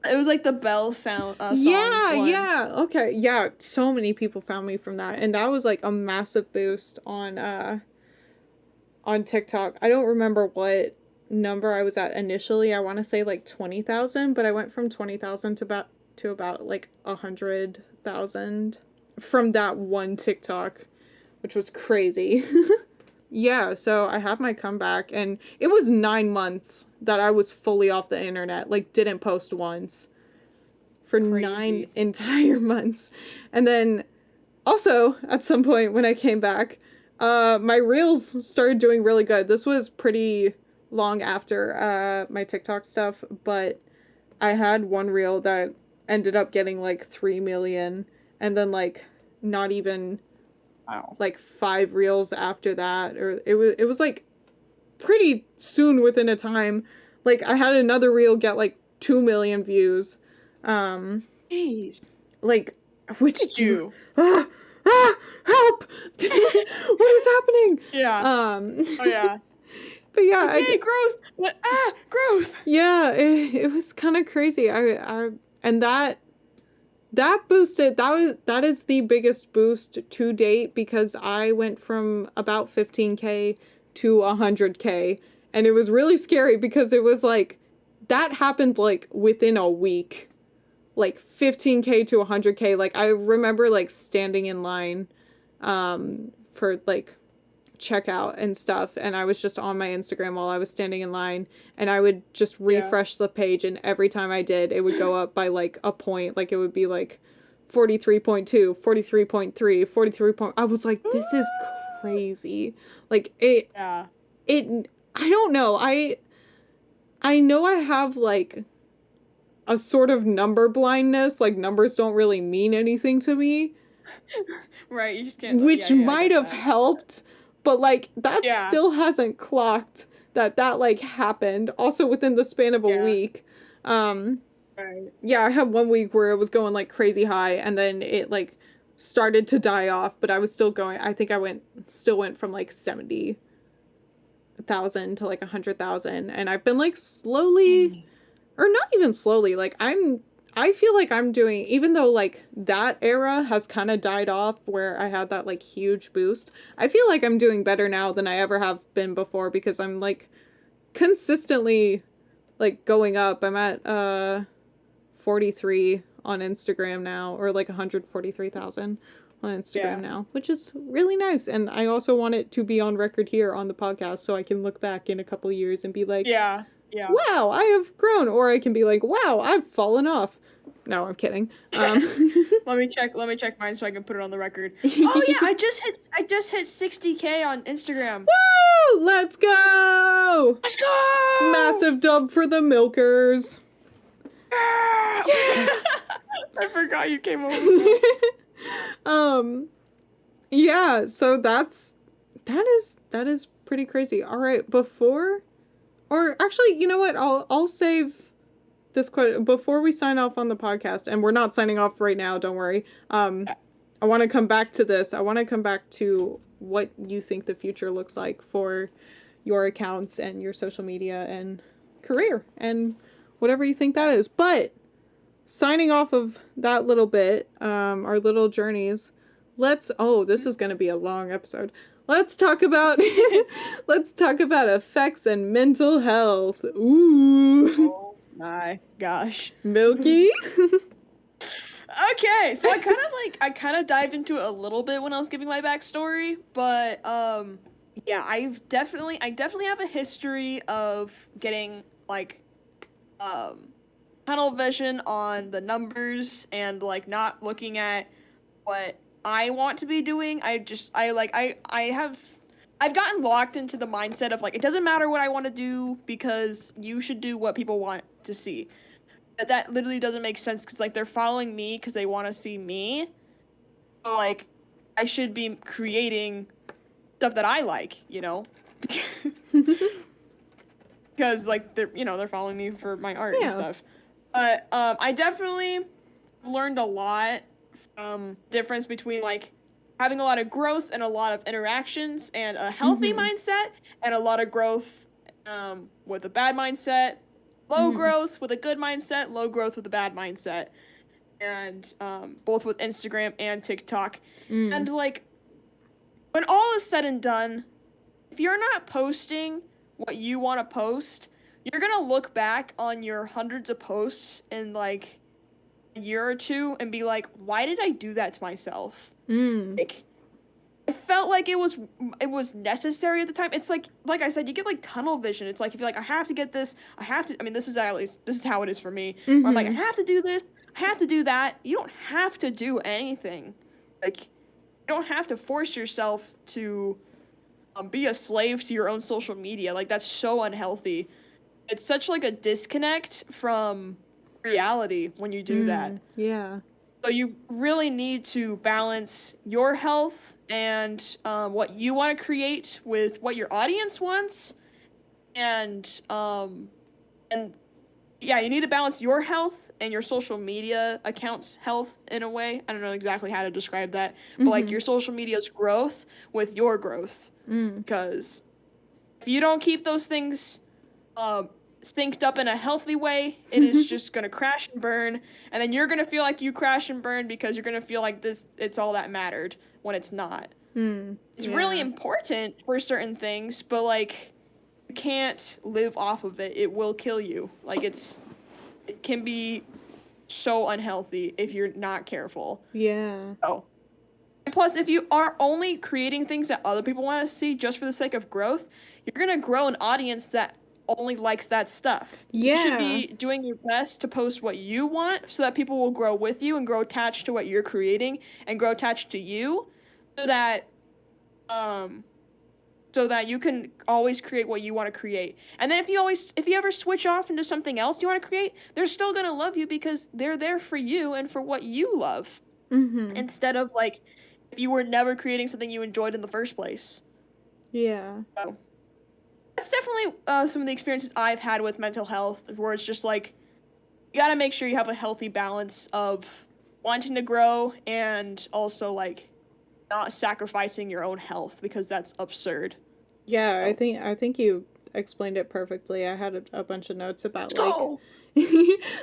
It was like the bell sound song Yeah, one. yeah. Okay. Yeah, so many people found me from that. And that was, like, a massive boost on TikTok. I don't remember what number I was at initially. I want to say, like, 20,000, but I went from 20,000 to about like 100,000 from that one TikTok, which was crazy. Yeah, so I have my comeback, and it was 9 months that I was fully off the internet, like, didn't post once for crazy. 9 entire months. And then also at some point when I came back, my Reels started doing really good. This was pretty long after my TikTok stuff, but I had one Reel that ended up getting, like, 3 million, and then, like, not even, like, 5 Reels after that, or it was, like, pretty soon within a time. Like, I had another Reel get, like, 2 million views. Jeez. Like, which... Look at you. Help! What is happening? Yeah. Oh, yeah. But yeah, okay, growth! Growth! Yeah, it was kind of crazy. And that boosted, that is the biggest boost to date, because I went from about 15K to 100K, and it was really scary because it was like, that happened, like, within a week. Like, 15K to 100K. Like, I remember, like, standing in line for, like, checkout and stuff, and I was just on my Instagram while I was standing in line, and I would just refresh the page, and every time I did, it would go up by, like, a point. Like, it would be, like, 43.2, 43.3, 43 point... I was like, this is crazy. Like, I don't know. I know I have, like, a sort of number blindness. Like, numbers don't really mean anything to me. Right, you just can't... Which might have helped, but, like, that still hasn't clocked that, like, happened. Also within the span of a week. Right. Yeah, I had 1 week where it was going, like, crazy high, and then it, like, started to die off, but I was still going. I think I still went from, like, 70,000 to, like, 100,000, and I've been, like, slowly, or not even slowly, like, I feel like I'm doing, even though, like, that era has kind of died off where I had that, like, huge boost, I feel like I'm doing better now than I ever have been before, because I'm, like, consistently, like, going up. I'm at 43 on Instagram now, or, like, 143,000 on Instagram now, which is really nice. And I also want it to be on record here on the podcast, so I can look back in a couple years and be like, wow, I have grown. Or I can be like, wow, I've fallen off. No, I'm kidding. Let me check mine so I can put it on the record. Oh yeah, I just hit 60K on Instagram. Woo! Let's go! Let's go! Massive dub for the milkers. Yeah! I forgot you came over. Yeah, so that is pretty crazy. All right, or actually, you know what? I'll save this question before we sign off on the podcast, and we're not signing off right now, don't worry. I want to come back to this. I want to come back to what you think the future looks like for your accounts and your social media and career and whatever you think that is. But signing off of that little bit, our little journeys, this is going to be a long episode. Let's talk about effects and mental health. Ooh. Oh my gosh. Milky? Okay, so I kind of dived into it a little bit when I was giving my backstory, but yeah, I definitely have a history of getting like tunnel vision on the numbers and like not looking at what I want to be doing. I've gotten locked into the mindset of like it doesn't matter what I want to do because you should do what people want to see. That literally doesn't make sense because like they're following me because they want to see me. So like I should be creating stuff that I like, you know, because like they're following me for my art and stuff. But I definitely learned a lot from difference between like having a lot of growth and a lot of interactions and a healthy mindset and a lot of growth with a bad mindset. Low growth with a good mindset, low growth with a bad mindset. And both with Instagram and TikTok. And like, when all is said and done, if you're not posting what you want to post, you're going to look back on your hundreds of posts in like a year or two and be like, why did I do that to myself? Like, I felt like it was necessary at the time. It's like I said, you get like tunnel vision. It's like if you're like, I have to get this, this is how it is for me. Where I'm like, I have to do this, I have to do that. You don't have to do anything. Like, you don't have to force yourself to be a slave to your own social media. Like, that's so unhealthy. It's such like a disconnect from reality when you do that. Yeah. So you really need to balance your health and what you want to create with what your audience wants, and yeah, you need to balance your health and your social media accounts' health in a way. I don't know exactly how to describe that, but like your social media's growth with your growth, because if you don't keep those things synced up in a healthy way, it is just gonna crash and burn, and then you're gonna feel like you crash and burn because you're gonna feel like it's all that mattered when it's not. It's really important for certain things, but like you can't live off of it. It will kill you. Like it can be so unhealthy if you're not careful. Yeah. Oh. And plus, if you are only creating things that other people want to see just for the sake of growth, you're gonna grow an audience that only likes that stuff. Yeah. You should be doing your best to post what you want so that people will grow with you and grow attached to what you're creating and grow attached to you, so that you can always create what you want to create. And then if you ever switch off into something else you want to create, they're still going to love you because they're there for you and for what you love. Instead of like if you were never creating something you enjoyed in the first place. Yeah. So that's definitely some of the experiences I've had with mental health, where it's just like you got to make sure you have a healthy balance of wanting to grow and also like not sacrificing your own health, because that's absurd. Yeah, I think you explained it perfectly. I had a bunch of notes about like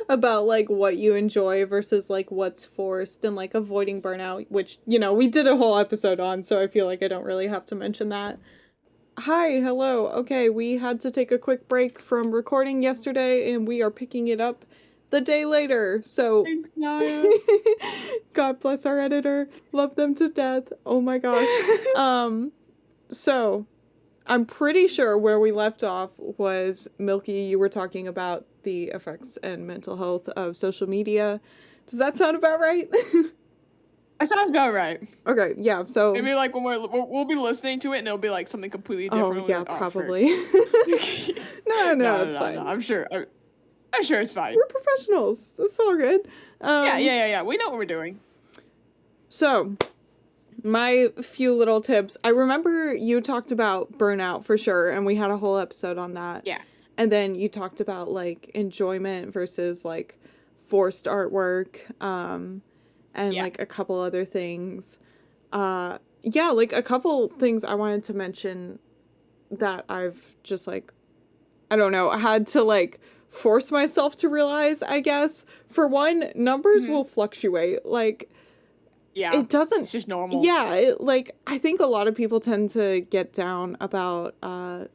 about like what you enjoy versus like what's forced, and like avoiding burnout, which, you know, we did a whole episode on, so I feel like I don't really have to mention that. Hi, hello. Okay, we had to take a quick break from recording yesterday, and we are picking it up the day later. So Thanks, Naya. God bless our editor. Love them to death. Oh my gosh. So I'm pretty sure where we left off was, Milky, you were talking about the effects and mental health of social media. Does that sound about right? That sounds about right. Okay, yeah, so maybe like when we'll be listening to it and it'll be like something completely different. Oh yeah, probably. No, it's fine. No, I'm sure it's fine. We're professionals. It's all good. Yeah. We know what we're doing. So, My few little tips. I remember you talked about burnout for sure, and we had a whole episode on that. Yeah. And then you talked about like enjoyment versus like forced artwork, and Yeah. like a couple other things. Yeah, like a couple things I wanted to mention that I've just like, I don't know, I had to like force myself to realize, I guess. For one, numbers will fluctuate. Like, Yeah. it doesn't. It's just normal. Yeah, like I think a lot of people tend to get down about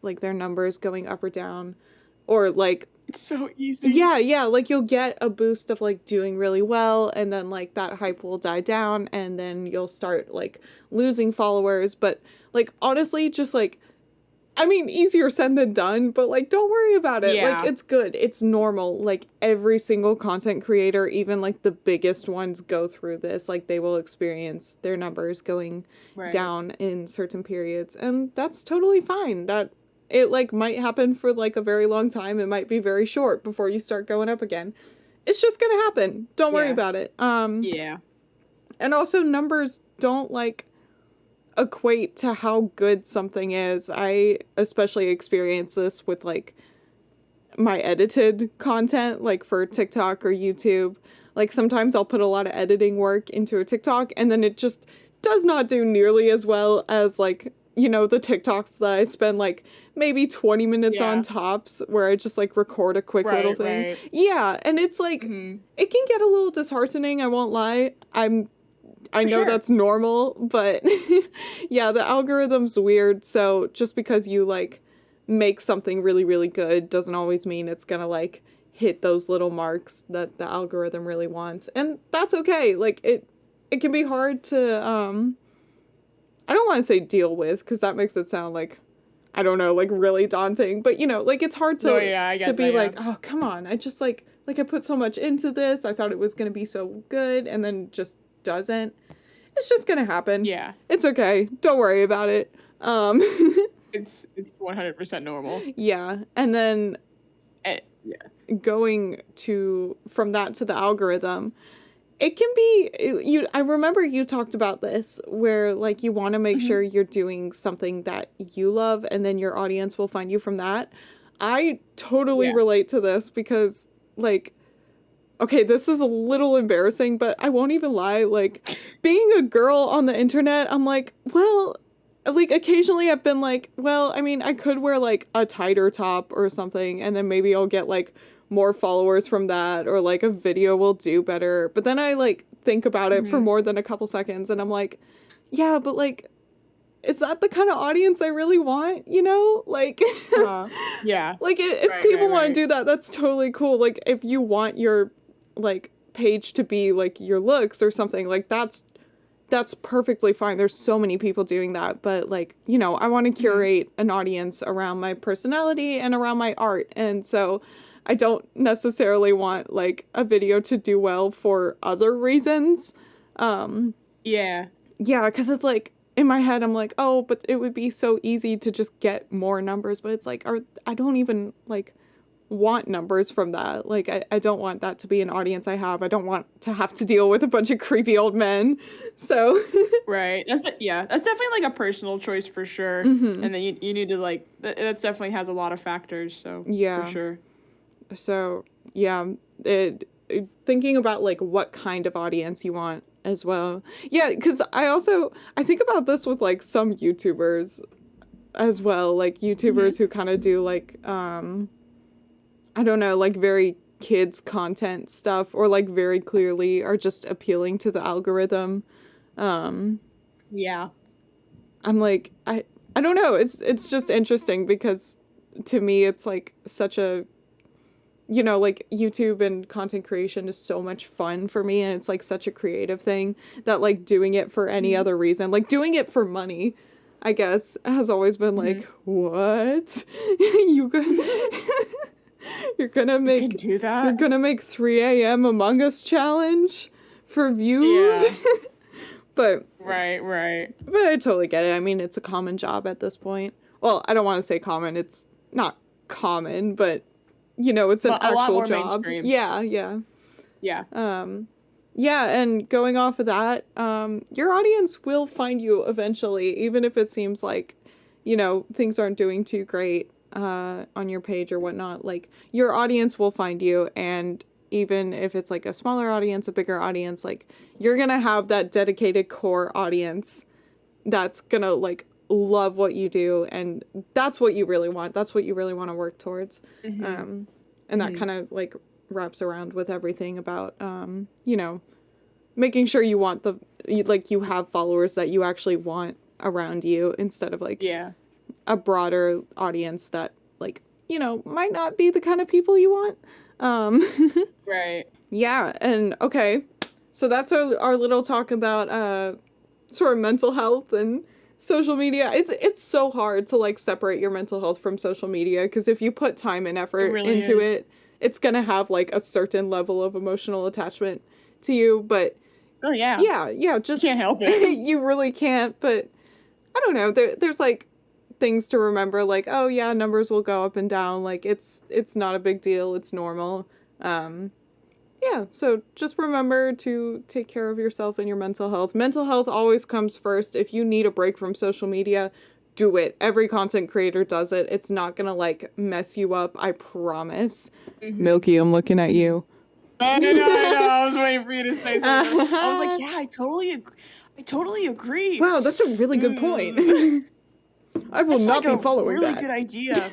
like their numbers going up or down, or like It's so easy. yeah, like you'll get a boost of like doing really well, and then like that hype will die down, and then you'll start like losing followers. But like honestly, just like, I mean, easier said than done, but like don't worry about it. Yeah. Like it's good. It's normal. Like every single content creator, even like the biggest ones, go through this. Like they will experience their numbers going down in certain periods, and that's totally fine. That it like might happen for like a very long time. It might be very short before you start going up again. It's just gonna happen. Don't worry about it. Yeah. And also numbers don't like equate to how good something is. I especially experience this with like my edited content, like for TikTok or YouTube. Like sometimes I'll put a lot of editing work into a TikTok, and then it just does not do nearly as well as like, you know, the TikToks that I spend like maybe 20 minutes on tops, where I just like record a quick little thing. Right. Yeah, and it's like it can get a little disheartening, I won't lie. I know that's normal, but yeah, the algorithm's weird. So just because you like make something really, really good doesn't always mean it's gonna like hit those little marks that the algorithm really wants. And that's okay. Like it can be hard to I don't want to say deal with, because that makes it sound like, I don't know, like really daunting. But you know, like it's hard to be like, oh come on, I just like I put so much into this. I thought it was gonna be so good, and then just doesn't. It's just gonna happen. Yeah. It's okay. Don't worry about it. It's 100% normal. Yeah. And then going from that to the algorithm, it can be I remember you talked about this, where like you want to make sure you're doing something that you love, and then your audience will find you from that. I totally relate to this, because like, okay, this is a little embarrassing, but I won't even lie. Like, being a girl on the internet, I'm like, well, like, occasionally I've been like, well, I mean, I could wear, like, a tighter top or something, and then maybe I'll get, like, more followers from that, or, like, a video will do better. But then I, like, think about it for more than a couple seconds, and I'm like, yeah, but, like, is that the kind of audience I really want, you know? Like, yeah. Like, if people want to do that, that's totally cool. Like, if you want your like page to be like your looks or something, like that's perfectly fine. There's so many people doing that, but like, you know, I want to curate an audience around my personality and around my art, and so I don't necessarily want like a video to do well for other reasons. Yeah, because it's like in my head I'm like, oh, but it would be so easy to just get more numbers, but it's like, I don't even like want numbers from that. Like I don't want that to be an audience I have. I don't want to have to deal with a bunch of creepy old men. So right. That's definitely like a personal choice for sure. And then you need to like that definitely has a lot of factors, so for sure. So yeah, thinking about like what kind of audience you want as well. Yeah, because I think about this with like some YouTubers as well, like YouTubers who kind of do like I don't know, like very kids content stuff, or like very clearly are just appealing to the algorithm. Yeah. I'm like, I don't know, it's just interesting, because to me it's like such a, you know, like YouTube and content creation is so much fun for me, and it's like such a creative thing that like doing it for any other reason, like doing it for money, I guess, has always been like, what? You're gonna make do that? You're gonna make 3 a.m. Among Us challenge for views? Yeah. But right. But I totally get it. I mean, it's a common job at this point. Well, I don't want to say common. It's not common, but you know, it's an actual job. Mainstream. Yeah. Yeah. Yeah, and going off of that, your audience will find you eventually, even if it seems like, things aren't doing too great on your page or whatnot. Like, your audience will find you, and even if it's like a smaller audience, a bigger audience, like, you're gonna have that dedicated core audience that's gonna, like, love what you do, and that's what you really want. That's what you really want to work towards. And that kind of, like, wraps around with everything about, making sure you want you have followers that you actually want around you instead of, like, a broader audience that, like, might not be the kind of people you want. Right. Yeah, and okay, so that's our little talk about sort of mental health and social media. It's so hard to, like, separate your mental health from social media, because if you put time and effort really into is. it, it's gonna have, like, a certain level of emotional attachment to you. But Oh yeah. yeah, just Can't help it. You really can't. But I don't know. There's like things to remember, like, oh yeah, numbers will go up and down. Like, it's not a big deal. It's normal. Yeah, so just remember to take care of yourself and your mental health. Mental health always comes first. If you need a break from social media, do it. Every content creator does it. It's not gonna, like, mess you up, I promise. Milky, I'm looking at you. I know. I was waiting for you to say something. I was like, yeah, I totally agree. Wow, that's a really good point. I will not be following really that. Good idea.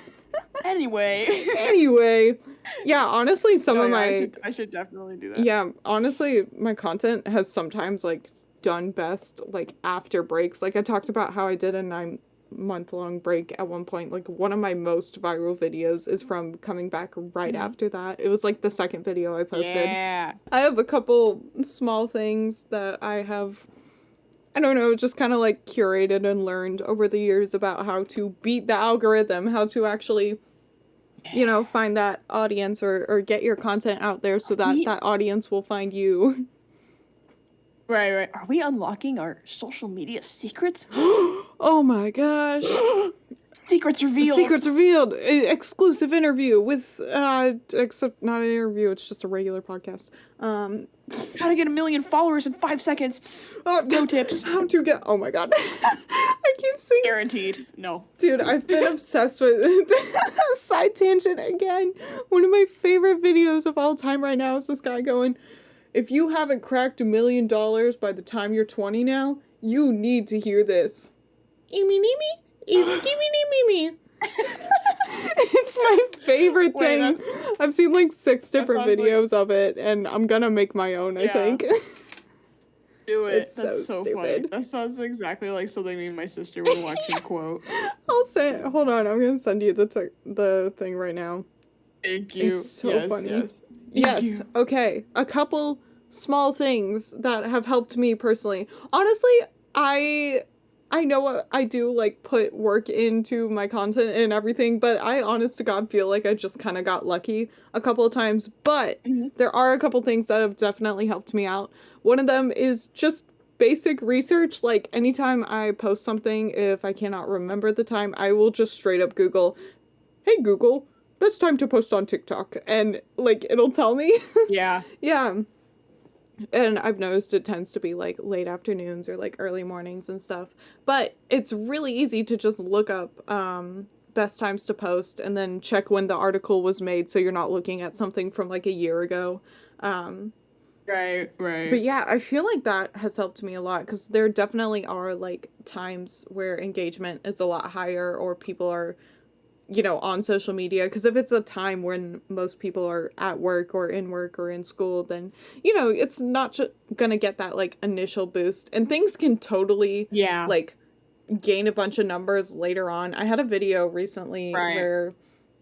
Anyway, yeah, honestly, I should definitely do that. Yeah, honestly, my content has sometimes, like, done best, like, after breaks. Like, I talked about how I did a 9-month-long break at one point. Like, one of my most viral videos is from coming back right after that. It was, like, the second video I posted. Yeah. I have a couple small things that I have, I don't know, just kind of, like, curated and learned over the years about how to beat the algorithm, how to actually, find that audience or get your content out there so that that audience will find you. Right. Are we unlocking our social media secrets? Oh my gosh. Secrets revealed. Secrets revealed. Exclusive interview with, except not an interview, it's just a regular podcast. How to get 1 million followers in 5 seconds. No tips. How to get, oh my god. I keep saying. Guaranteed. No. Dude, I've been obsessed with, side tangent again. One of my favorite videos of all time right now is this guy going, if you haven't cracked $1 million by the time you're 20 now, you need to hear this. It's my favorite thing. I've seen like 6 different videos of it, and I'm gonna make my own, I think. Do it. It's That's so stupid. stupid. That sounds exactly like something me and my sister were watching quote. I'll say, hold on, I'm gonna send you the thing right now. Thank you. It's so funny. Yes. Okay. A couple small things that have helped me personally. Honestly, I know what I do, like, put work into my content and everything, but I honest to God feel like I just kind of got lucky a couple of times. But there are a couple things that have definitely helped me out. One of them is just basic research. Like, anytime I post something, if I cannot remember the time, I will just straight up Google, hey Google, best time to post on TikTok. And, like, it'll tell me. Yeah. Yeah. And I've noticed it tends to be, like, late afternoons or, like, early mornings and stuff. But it's really easy to just look up best times to post and then check when the article was made so you're not looking at something from, like, a year ago. Right. But yeah, I feel like that has helped me a lot because there definitely are, like, times where engagement is a lot higher or people are, on social media, because if it's a time when most people are at work or in school, then, it's not gonna get that, like, initial boost, and things can totally, like, gain a bunch of numbers later on. I had a video recently where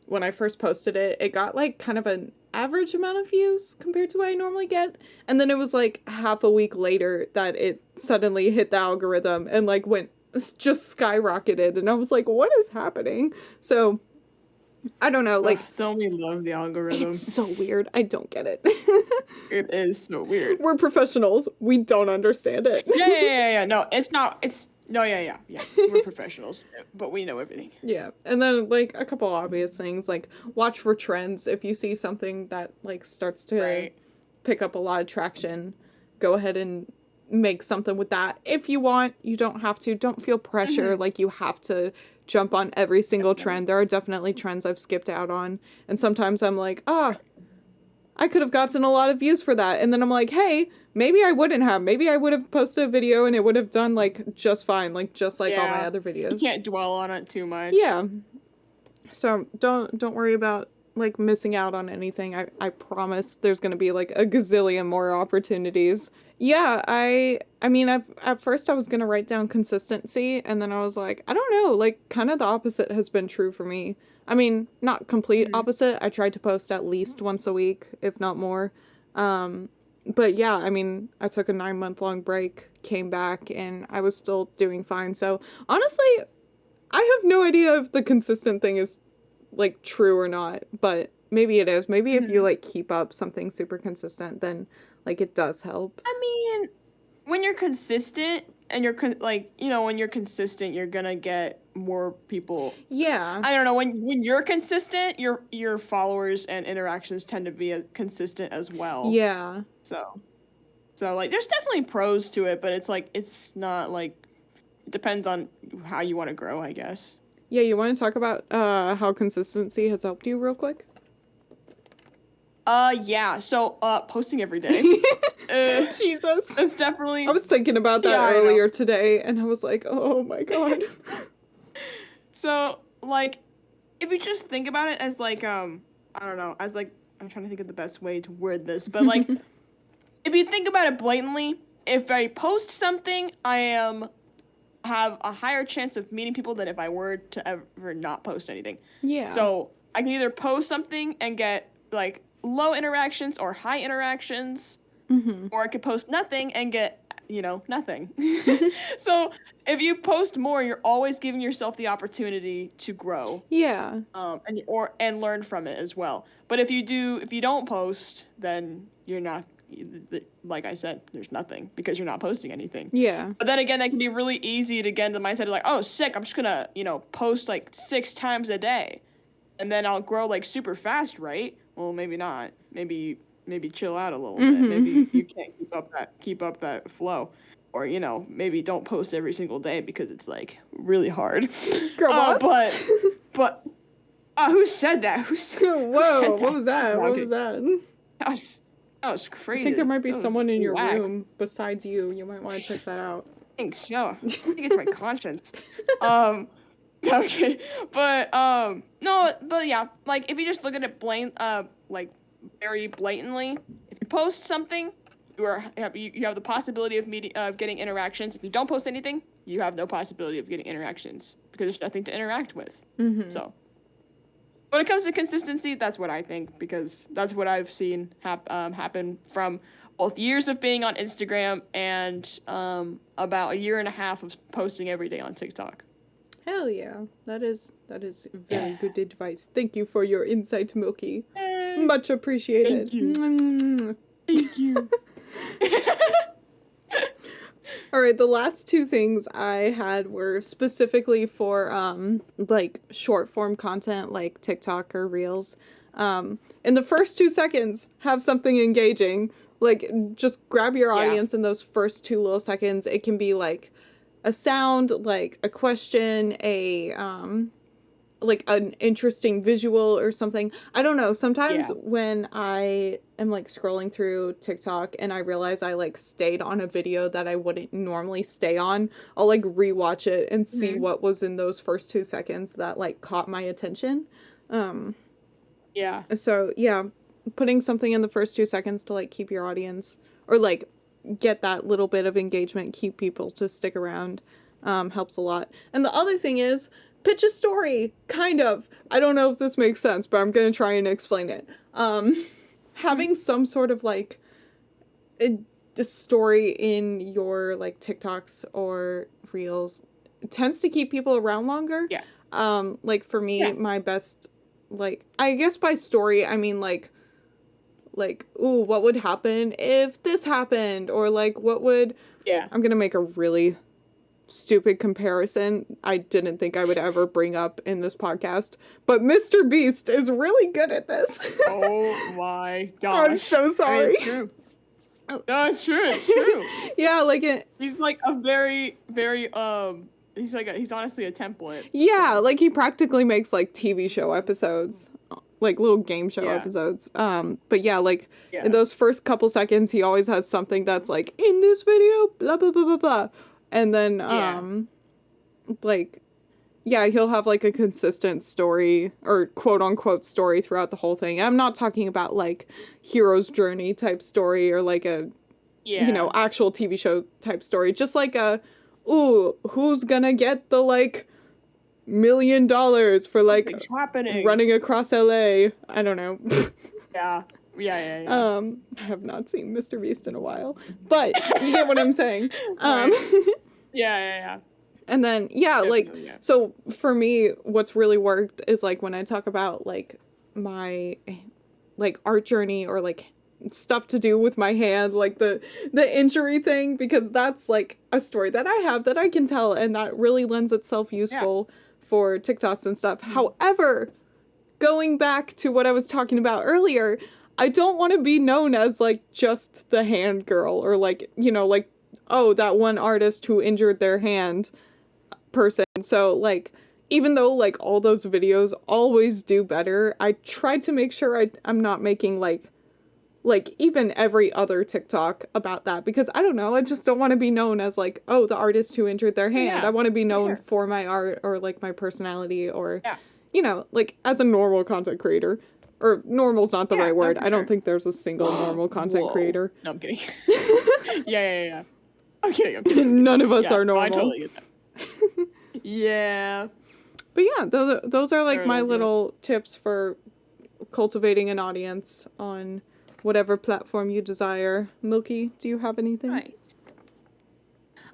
when I first posted it, it got, like, kind of an average amount of views compared to what I normally get, and then it was, like, half a week later that it suddenly hit the algorithm and, like, just skyrocketed, and I was like, what is happening? So I don't know, like, don't we love the algorithm? It's so weird. I don't get it. It is so weird. We're professionals. We don't understand it. Yeah. No, it's not. Yeah. We're professionals, but we know everything. Yeah. And then, like, a couple obvious things, like, watch for trends. If you see something that, like, starts to pick up a lot of traction, go ahead and make something with that. If you want, you don't have to. Don't feel pressure like you have to jump on every single trend. There are definitely trends I've skipped out on. And sometimes I'm like, I could have gotten a lot of views for that. And then I'm like, hey, maybe I wouldn't have. Maybe I would have posted a video and it would have done, like, just fine. Like, just like all my other videos. You can't dwell on it too much. Yeah. So don't worry about, like, missing out on anything. I promise there's going to be, like, a gazillion more opportunities. Yeah, I mean, at first I was going to write down consistency, and then I was like, I don't know, like, kind of the opposite has been true for me. I mean, not complete opposite. I tried to post at least once a week, if not more. But yeah, I mean, I took a 9-month-long break, came back, and I was still doing fine. So honestly, I have no idea if the consistent thing is, like, true or not, but maybe it is. Maybe if you, like, keep up something super consistent, then, like, it does help. I mean, when you're consistent, and when you're consistent, you're gonna get more people. Yeah. I don't know, when you're consistent, your followers and interactions tend to be consistent as well. Yeah. So, like, there's definitely pros to it, but it's, like, it's not, like, it depends on how you want to grow, I guess. Yeah, you want to talk about how consistency has helped you real quick? Yeah, so, posting every day. Jesus. It's definitely... I was thinking about that earlier today, and I was like, oh my god. So, like, if you just think about it as, like, I don't know, as, like, I'm trying to think of the best way to word this, but, like, if you think about it blatantly, if I post something, have a higher chance of meeting people than if I were to ever not post anything. Yeah. So, I can either post something and get, like, low interactions or high interactions, or I could post nothing and get, nothing. So if you post more, you're always giving yourself the opportunity to grow. Yeah. And learn from it as well. But if you don't post, then you're not, like I said, there's nothing because you're not posting anything. Yeah. But then again, that can be really easy to get into the mindset of like, oh, sick, I'm just gonna, post like 6 times a day. And then I'll grow like super fast, right? Well, maybe not. Maybe chill out a little bit. Maybe you can't keep up that flow. Or, maybe don't post every single day because it's like really hard. Girl boss. But who said that? Who said what was that? No, what was that? That was crazy. I think there might be someone in your room besides you. You might want to check that out. I think so. I think it's my conscience. Okay, but no, but yeah, like if you just look at it like very blatantly, if you post something, you have the possibility of getting interactions. If you don't post anything, you have no possibility of getting interactions because there's nothing to interact with. So, when it comes to consistency, that's what I think because that's what I've seen happen from both years of being on Instagram and about a year and a half of posting every day on TikTok. Hell yeah. That is very good advice. Thank you for your insight, Milky. Much appreciated. Thank you. Thank you. All right, the last 2 things I had were specifically for like short form content like TikTok or Reels. In the first 2 seconds, have something engaging. Like just grab your audience in those first 2 little seconds. It can be like a sound, like a question, like an interesting visual or something. I don't know. Sometimes when I am like scrolling through TikTok and I realize I like stayed on a video that I wouldn't normally stay on, I'll like rewatch it and see what was in those first 2 seconds that like caught my attention. So yeah, putting something in the first 2 seconds to like keep your audience or like get that little bit of engagement, keep people to stick around, helps a lot. And the other thing is pitch a story, kind of. I don't know if this makes sense, but I'm gonna try and explain it. Having some sort of like a story in your like TikToks or Reels tends to keep people around longer. Like for me, my best, like, I guess by story I mean like, ooh, what would happen if this happened? Or like, what would... I'm gonna make a really stupid comparison I didn't think I would ever bring up in this podcast, but Mr. Beast is really good at this. Oh my gosh. I'm so sorry. It's true. No, it's true. It's true. Yeah, like it. He's like a very, very he's honestly a template. Yeah, like he practically makes like TV show episodes, like little game show episodes. But yeah, like in those first couple seconds, he always has something that's like in this video, blah blah blah blah blah, and then like. Yeah, he'll have, like, a consistent story, or quote-unquote story throughout the whole thing. I'm not talking about, like, hero's journey type story, or, like, a, you know, actual TV show type story. Just, like, ooh, who's gonna get the, like, $1 million for, like, running across LA? I don't know. Yeah. I have not seen Mr. Beast in a while. But, you get what I'm saying. Yeah. And then, so for me, what's really worked is, like, when I talk about, like, my, like, art journey or, like, stuff to do with my hand, like, the injury thing, because that's, like, a story that I have that I can tell, and that really lends itself useful for TikToks and stuff. However, going back to what I was talking about earlier, I don't want to be known as, like, just the hand girl, or, like, you know, like, oh, that one artist who injured their hand person. So, like, even though, like, all those videos always do better, I try to make sure I'm not making, like even every other TikTok about that, because I don't know, I just don't want to be known as, like, oh, the artist who injured their hand. I want to be known for my art, or, like, my personality, or, you know, like, as a normal content creator. Or normal's not the right word. No, I don't think there's a single normal content creator. No, I'm kidding. Yeah. I'm kidding. None of us are normal. I totally get that. Yeah. But yeah, those are like my little tips for cultivating an audience on whatever platform you desire. Milky, do you have anything? Right.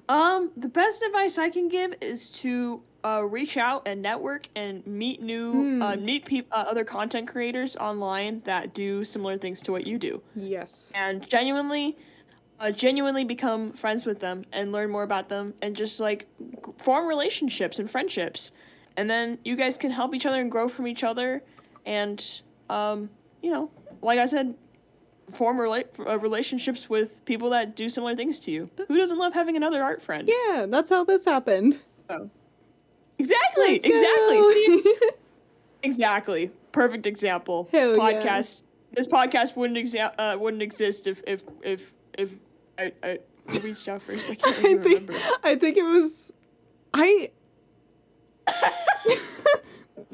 The best advice I can give is to reach out and network and meet other content creators online that do similar things to what you do. Yes. And genuinely become friends with them and learn more about them, and just, like, form relationships and friendships. And then you guys can help each other and grow from each other. And, you know, like I said, form relationships with people that do similar things to you. Who doesn't love having another art friend? Yeah, that's how this happened. Oh. Exactly. See? Exactly. Perfect example. Hell podcast. Yeah. This podcast wouldn't exist if I reached out first. I can't remember. I think it was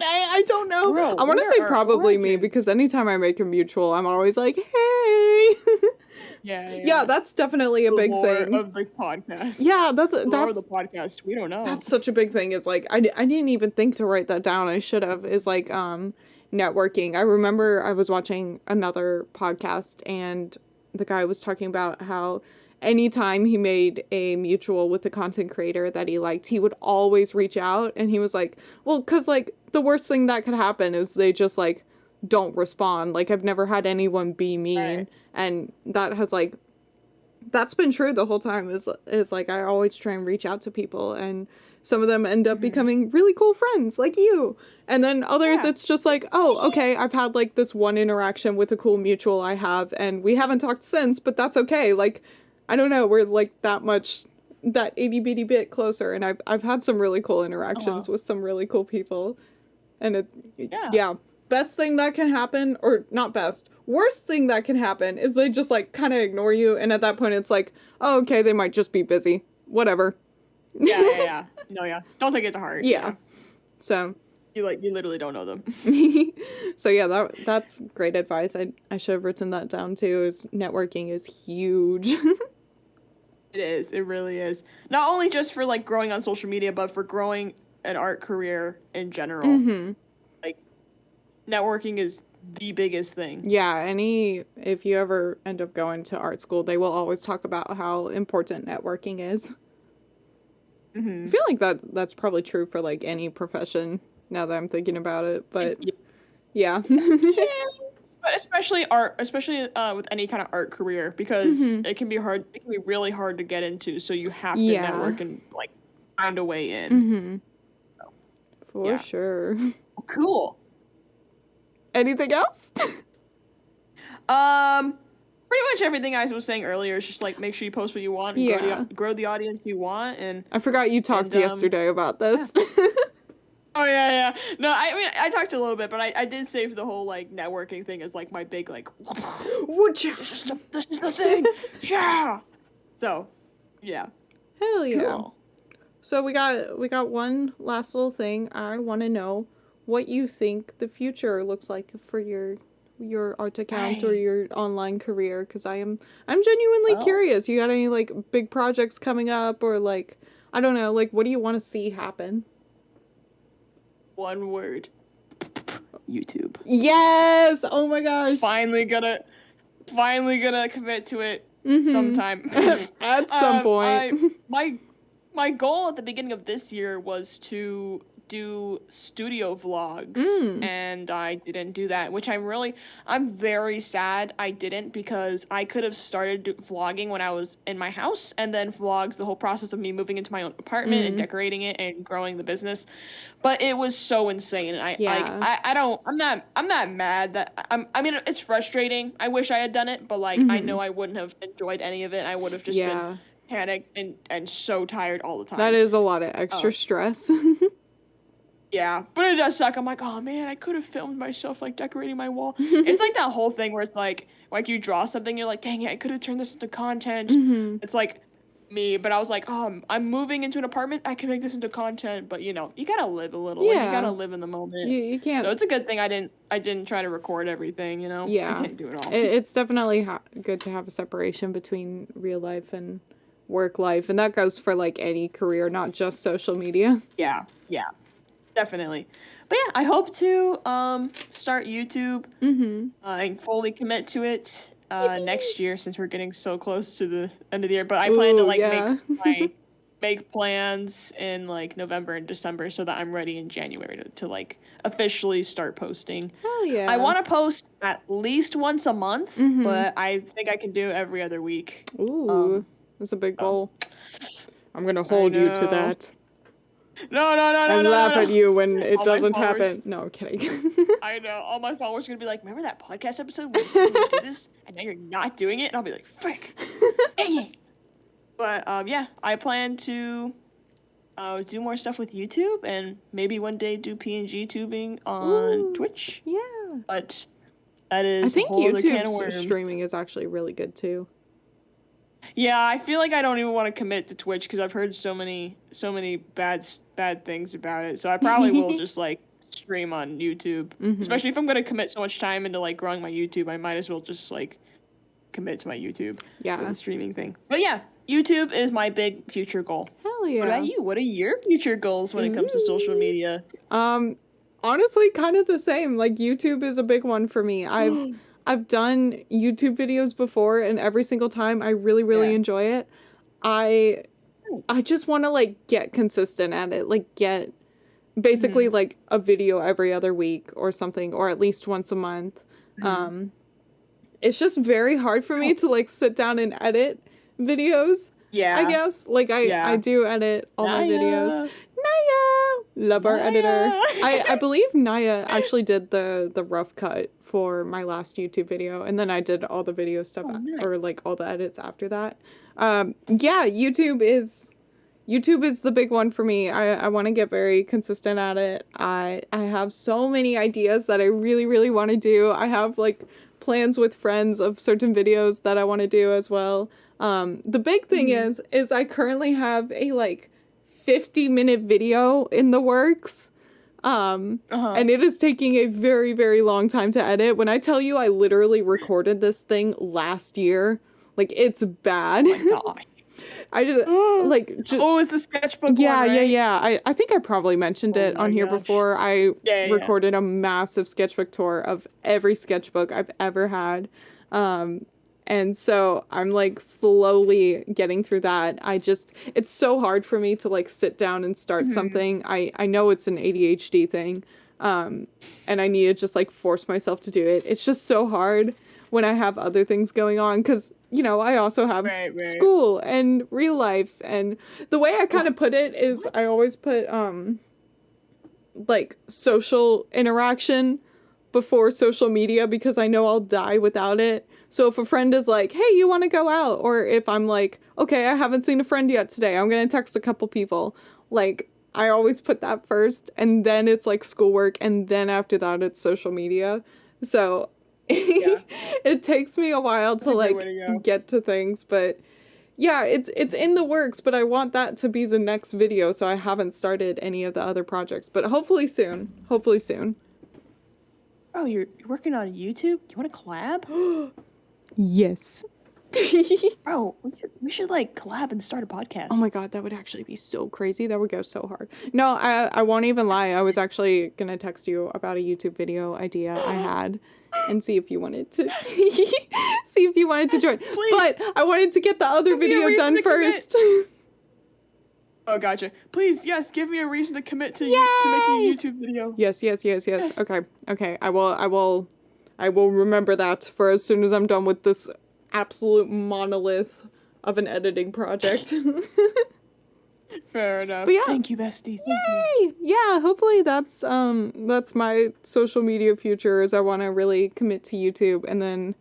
I don't know. Bro, I want to say probably me, because anytime I make a mutual, I'm always like, hey. Yeah, that's definitely a big thing of the podcast. Yeah, that's the podcast. We don't know. That's such a big thing. Is like I didn't even think to write that down. I should have. Is like networking. I remember I was watching another podcast, and the guy was talking about how anytime he made a mutual with a content creator that he liked, he would always reach out, and he was like, well, because, like, the worst thing that could happen is they just, like, don't respond. Like, I've never had anyone be mean, right. And that has, like, that's been true the whole time, is like, I always try and reach out to people, and some of them end up becoming really cool friends, like you. And then others, it's just like, oh, okay, I've had, like, this one interaction with a cool mutual I have, and we haven't talked since, but that's okay. Like, I don't know, we're, like, that itty bitty bit closer, and I've had some really cool interactions with some really cool people. And best thing that can happen, or not best, worst thing that can happen is they just, like, kind of ignore you, and at that point it's like, oh, okay, they might just be busy. Whatever. Yeah. No, yeah. Don't take it to heart. Yeah. So. You literally don't know them. So yeah, that's great advice. I should have written that down too, is networking is huge. It is. It really is. Not only just for, like, growing on social media, but for growing an art career in general. Mm-hmm. Like, networking is the biggest thing. Yeah, if you ever end up going to art school, they will always talk about how important networking is. Mm-hmm. I feel like that's probably true for, like, any profession, now that I'm thinking about it, but yeah. But especially with any kind of art career, because it can be hard. It can be really hard to get into, so you have to network and, like, find a way in. Mm-hmm. So, for sure. Cool. Anything else? pretty much everything I was saying earlier is just like make sure you post what you want and grow the audience you want. And I forgot you talked yesterday about this. Yeah. Oh yeah. No, I mean I talked a little bit, but I did save the whole like networking thing as like my big like this is the thing. Yeah. So, yeah. Hell yeah. Cool. So we got one last little thing. I want to know what you think the future looks like for your art account or your online career, because I'm genuinely curious. You got any like big projects coming up, or like I don't know, like what do you want to see happen? One word. YouTube. Yes! Oh my gosh. Finally gonna commit to it sometime. At some point. My goal at the beginning of this year was to do studio vlogs, and I didn't do that, which I'm very sad I didn't, because I could have started vlogging when I was in my house and then vlogged the whole process of me moving into my own apartment and decorating it and growing the business. But it was so insane, and I'm not mad that I mean it's frustrating. I wish I had done it, but like I know I wouldn't have enjoyed any of it. I would have just been panicked and so tired all the time. That is a lot of extra stress. Yeah, but it does suck. I'm like, oh man, I could have filmed myself like decorating my wall. It's like that whole thing where it's like you draw something, you're like, dang it, I could have turned this into content. It's like me, but I was like, oh, I'm moving into an apartment, I can make this into content. But you know, you gotta live a little. Yeah. Like, you gotta live in the moment. You can't. So it's a good thing I didn't try to record everything. You know. Yeah. I can't do it all. It's definitely good to have a separation between real life and work life, and that goes for like any career, not just social media. Yeah. Definitely. But yeah, I hope to start YouTube and fully commit to it next year, since we're getting so close to the end of the year. But I plan to like make plans in like November and December so that I'm ready in January to like officially start posting. Hell yeah. I want to post at least once a month, but I think I can do every other week. Ooh, that's a big goal. I'm gonna hold you to that. No. And laugh at you when it all doesn't happen. No, I'm kidding. I know. All my followers are going to be like, remember that podcast episode where you said you do this and now you're not doing it? And I'll be like, frick. Dang it. But, yeah, I plan to do more stuff with YouTube and maybe one day do PNG tubing on Twitch. Yeah. But that is I think a whole other can of YouTube worms. streaming is actually really good, too. Yeah, I feel like I don't even want to commit to Twitch because I've heard so many bad things about it. So I probably will just like stream on YouTube. Especially if I'm going to commit so much time into like growing my YouTube, I might as well just like commit to my YouTube. Yeah. For the streaming thing. But yeah, YouTube is my big future goal. Hell yeah. What about you? What are your future goals when it comes to social media? Honestly, kind of the same. Like YouTube is a big one for me. I've done YouTube videos before, and every single time I really enjoy it. I just want to like get consistent at it, like get basically like a video every other week or something, or at least once a month. It's just very hard for me to like sit down and edit videos. Yeah, I guess like I do edit all my videos. Naya, love our editor. I believe Naya actually did the rough cut for my last YouTube video, and then I did all the video stuff or like all the edits after that. Yeah, YouTube is the big one for me. I want to get very consistent at it. I have so many ideas that I really want to do. I have like plans with friends of certain videos that I want to do as well. The big thing is I currently have a like 50-minute video in the works. And it is taking a very long time to edit. When I tell you I literally recorded this thing last year, like it's bad. Oh my God. I just it's the sketchbook one, right? Yeah. I think I probably mentioned it on here before. I recorded a massive sketchbook tour of every sketchbook I've ever had. And so I'm like slowly getting through that. It's so hard for me to like sit down and start something. I know it's an ADHD thing. And I need to just like force myself to do it. It's just so hard when I have other things going on, because, you know, I also have school and real life. And the way I kind of put it is I always put like social interaction before social media, because I know I'll die without it. So if a friend is like, hey, you want to go out? Or if I'm like, okay, I haven't seen a friend yet today, I'm going to text a couple people. Like, I always put that first, and then it's like schoolwork, and then after that it's social media. So it takes me a while to like get to things, but yeah, it's in the works, but I want that to be the next video, so I haven't started any of the other projects, but hopefully soon. Hopefully soon. Oh, you're working on YouTube? You want to collab? Yes. Bro, we should like collab and start a podcast. Oh my god, that would actually be so crazy. That would go so hard. No, I won't even lie. I was actually gonna text you about a YouTube video idea I had and see if you wanted to join. Please. But I wanted to get the other video done first. Oh, gotcha. Please, yes, give me a reason to commit to making a YouTube video. Yes. Okay. I will remember that for as soon as I'm done with this absolute monolith of an editing project. Fair enough. But yeah. Thank you, bestie. Thank you. Yeah, hopefully that's my social media future, is I want to really commit to YouTube, and then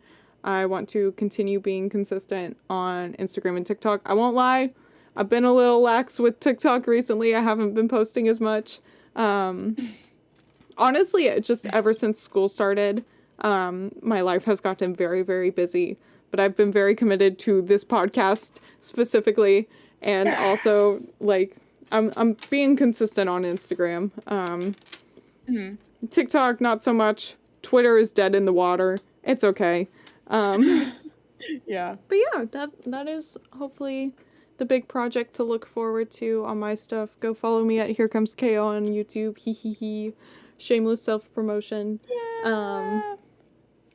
I want to continue being consistent on Instagram and TikTok. I won't lie, I've been a little lax with TikTok recently. I haven't been posting as much. Honestly, just ever since school started, my life has gotten very, very busy. But I've been very committed to this podcast specifically, and also like I'm being consistent on Instagram. TikTok not so much. Twitter is dead in the water. It's okay. Yeah. But yeah, that is hopefully the big project to look forward to on my stuff. Go follow me at Here Comes K on YouTube. Hee. Shameless self-promotion. Yeah.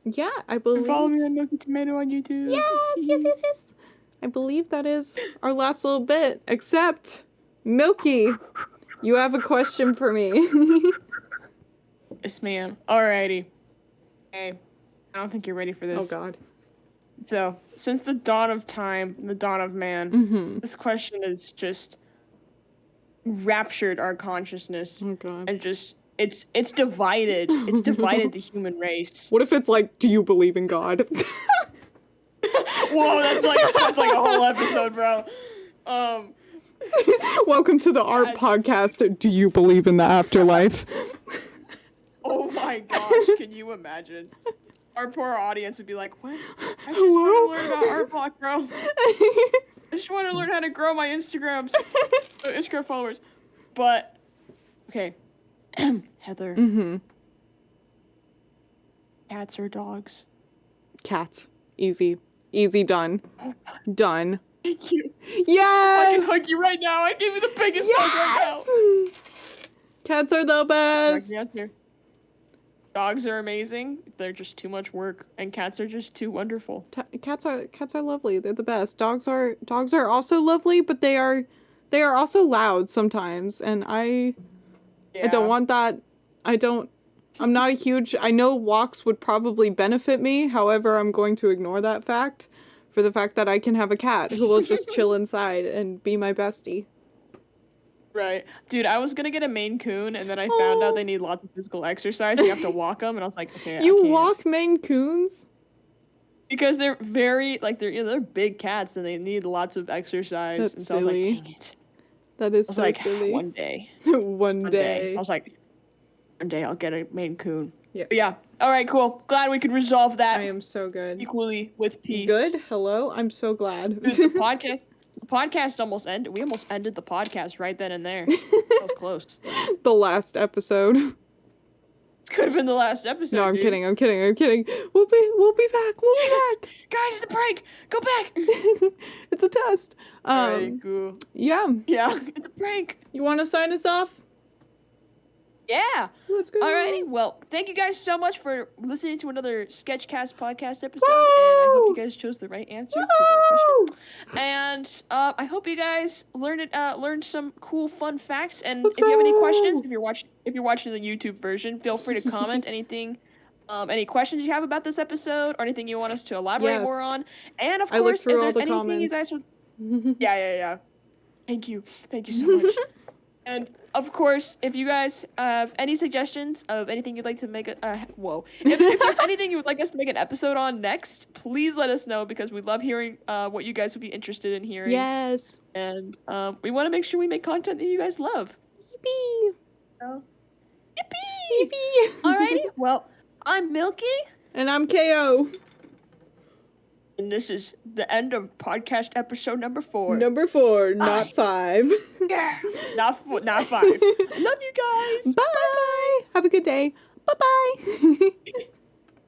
Yeah, I believe... Follow me on Milky Tomato on YouTube. Yes. I believe that is our last little bit, except, Milky, you have a question for me. Yes, ma'am. Alrighty. Hey, I don't think you're ready for this. Oh, God. So, since the dawn of time, the dawn of man, this question has just raptured our consciousness. Oh, God. And just... It's divided. It's divided the human race. What if it's like, do you believe in God? Whoa, that's like a whole episode, bro. Welcome to the art podcast. Do you believe in the afterlife? Oh my gosh, can you imagine? Our poor audience would be like, what? I just want to learn about art block, bro. I just want to learn how to grow my Instagram followers. But, okay. Heather. Cats or dogs? Cats. Easy done. Done. Thank you. Yes! I can hug you right now. I give you the biggest hug right now. Cats are the best. Dogs are amazing. They're just too much work, and cats are just too wonderful. Cats are lovely. They're the best. Dogs are also lovely, but they are also loud sometimes, and I don't want that. I'm not a huge... I know walks would probably benefit me. However, I'm going to ignore that fact for the fact that I can have a cat who will just chill inside and be my bestie. Right. Dude, I was going to get a Maine Coon, and then I found out they need lots of physical exercise. You have to walk them, and I was like, okay, You walk Maine Coons? Because they're very... Like, they're big cats, and they need lots of exercise. That's and silly. So I was like, dang it. That is so silly. One day. One day. I was like, one day I'll get a Maine Coon. Yeah. But yeah. All right, cool. Glad we could resolve that. I am so good. Equally with peace. Good? Hello? I'm so glad. Dude, the podcast almost ended. We almost ended the podcast right then and there. That was close. The last episode. Could have been the last episode. No, I'm dude. kidding. We'll be back. Guys, it's a prank. Go back. It's a test. Alright, cool. Yeah. Yeah, it's a prank. You want to sign us off? Yeah. Let's go. Alrighty. Well, thank you guys so much for listening to another SketchCast podcast episode. And I hope you guys chose the right answer to the question. And I hope you guys learned some cool, fun facts. And if you have any questions, if you're watching the YouTube version, feel free to comment anything. Any questions you have about this episode or anything you want us to elaborate more on. And of course, if there's anything comments. you guys would... Yeah. Thank you so much. And of course, if you guys have any suggestions of anything you'd like to make if there's anything you would like us to make an episode on next, please let us know, because we love hearing what you guys would be interested in hearing. Yes. And we want to make sure we make content that you guys love. Yippee! So, yippee! Yippee! Alrighty, well, I'm Milky. And I'm KO. And this is the end of podcast episode number 4. Number 4, not 5. Yeah, not 5. Love you guys. Bye. Have a good day. Bye-bye.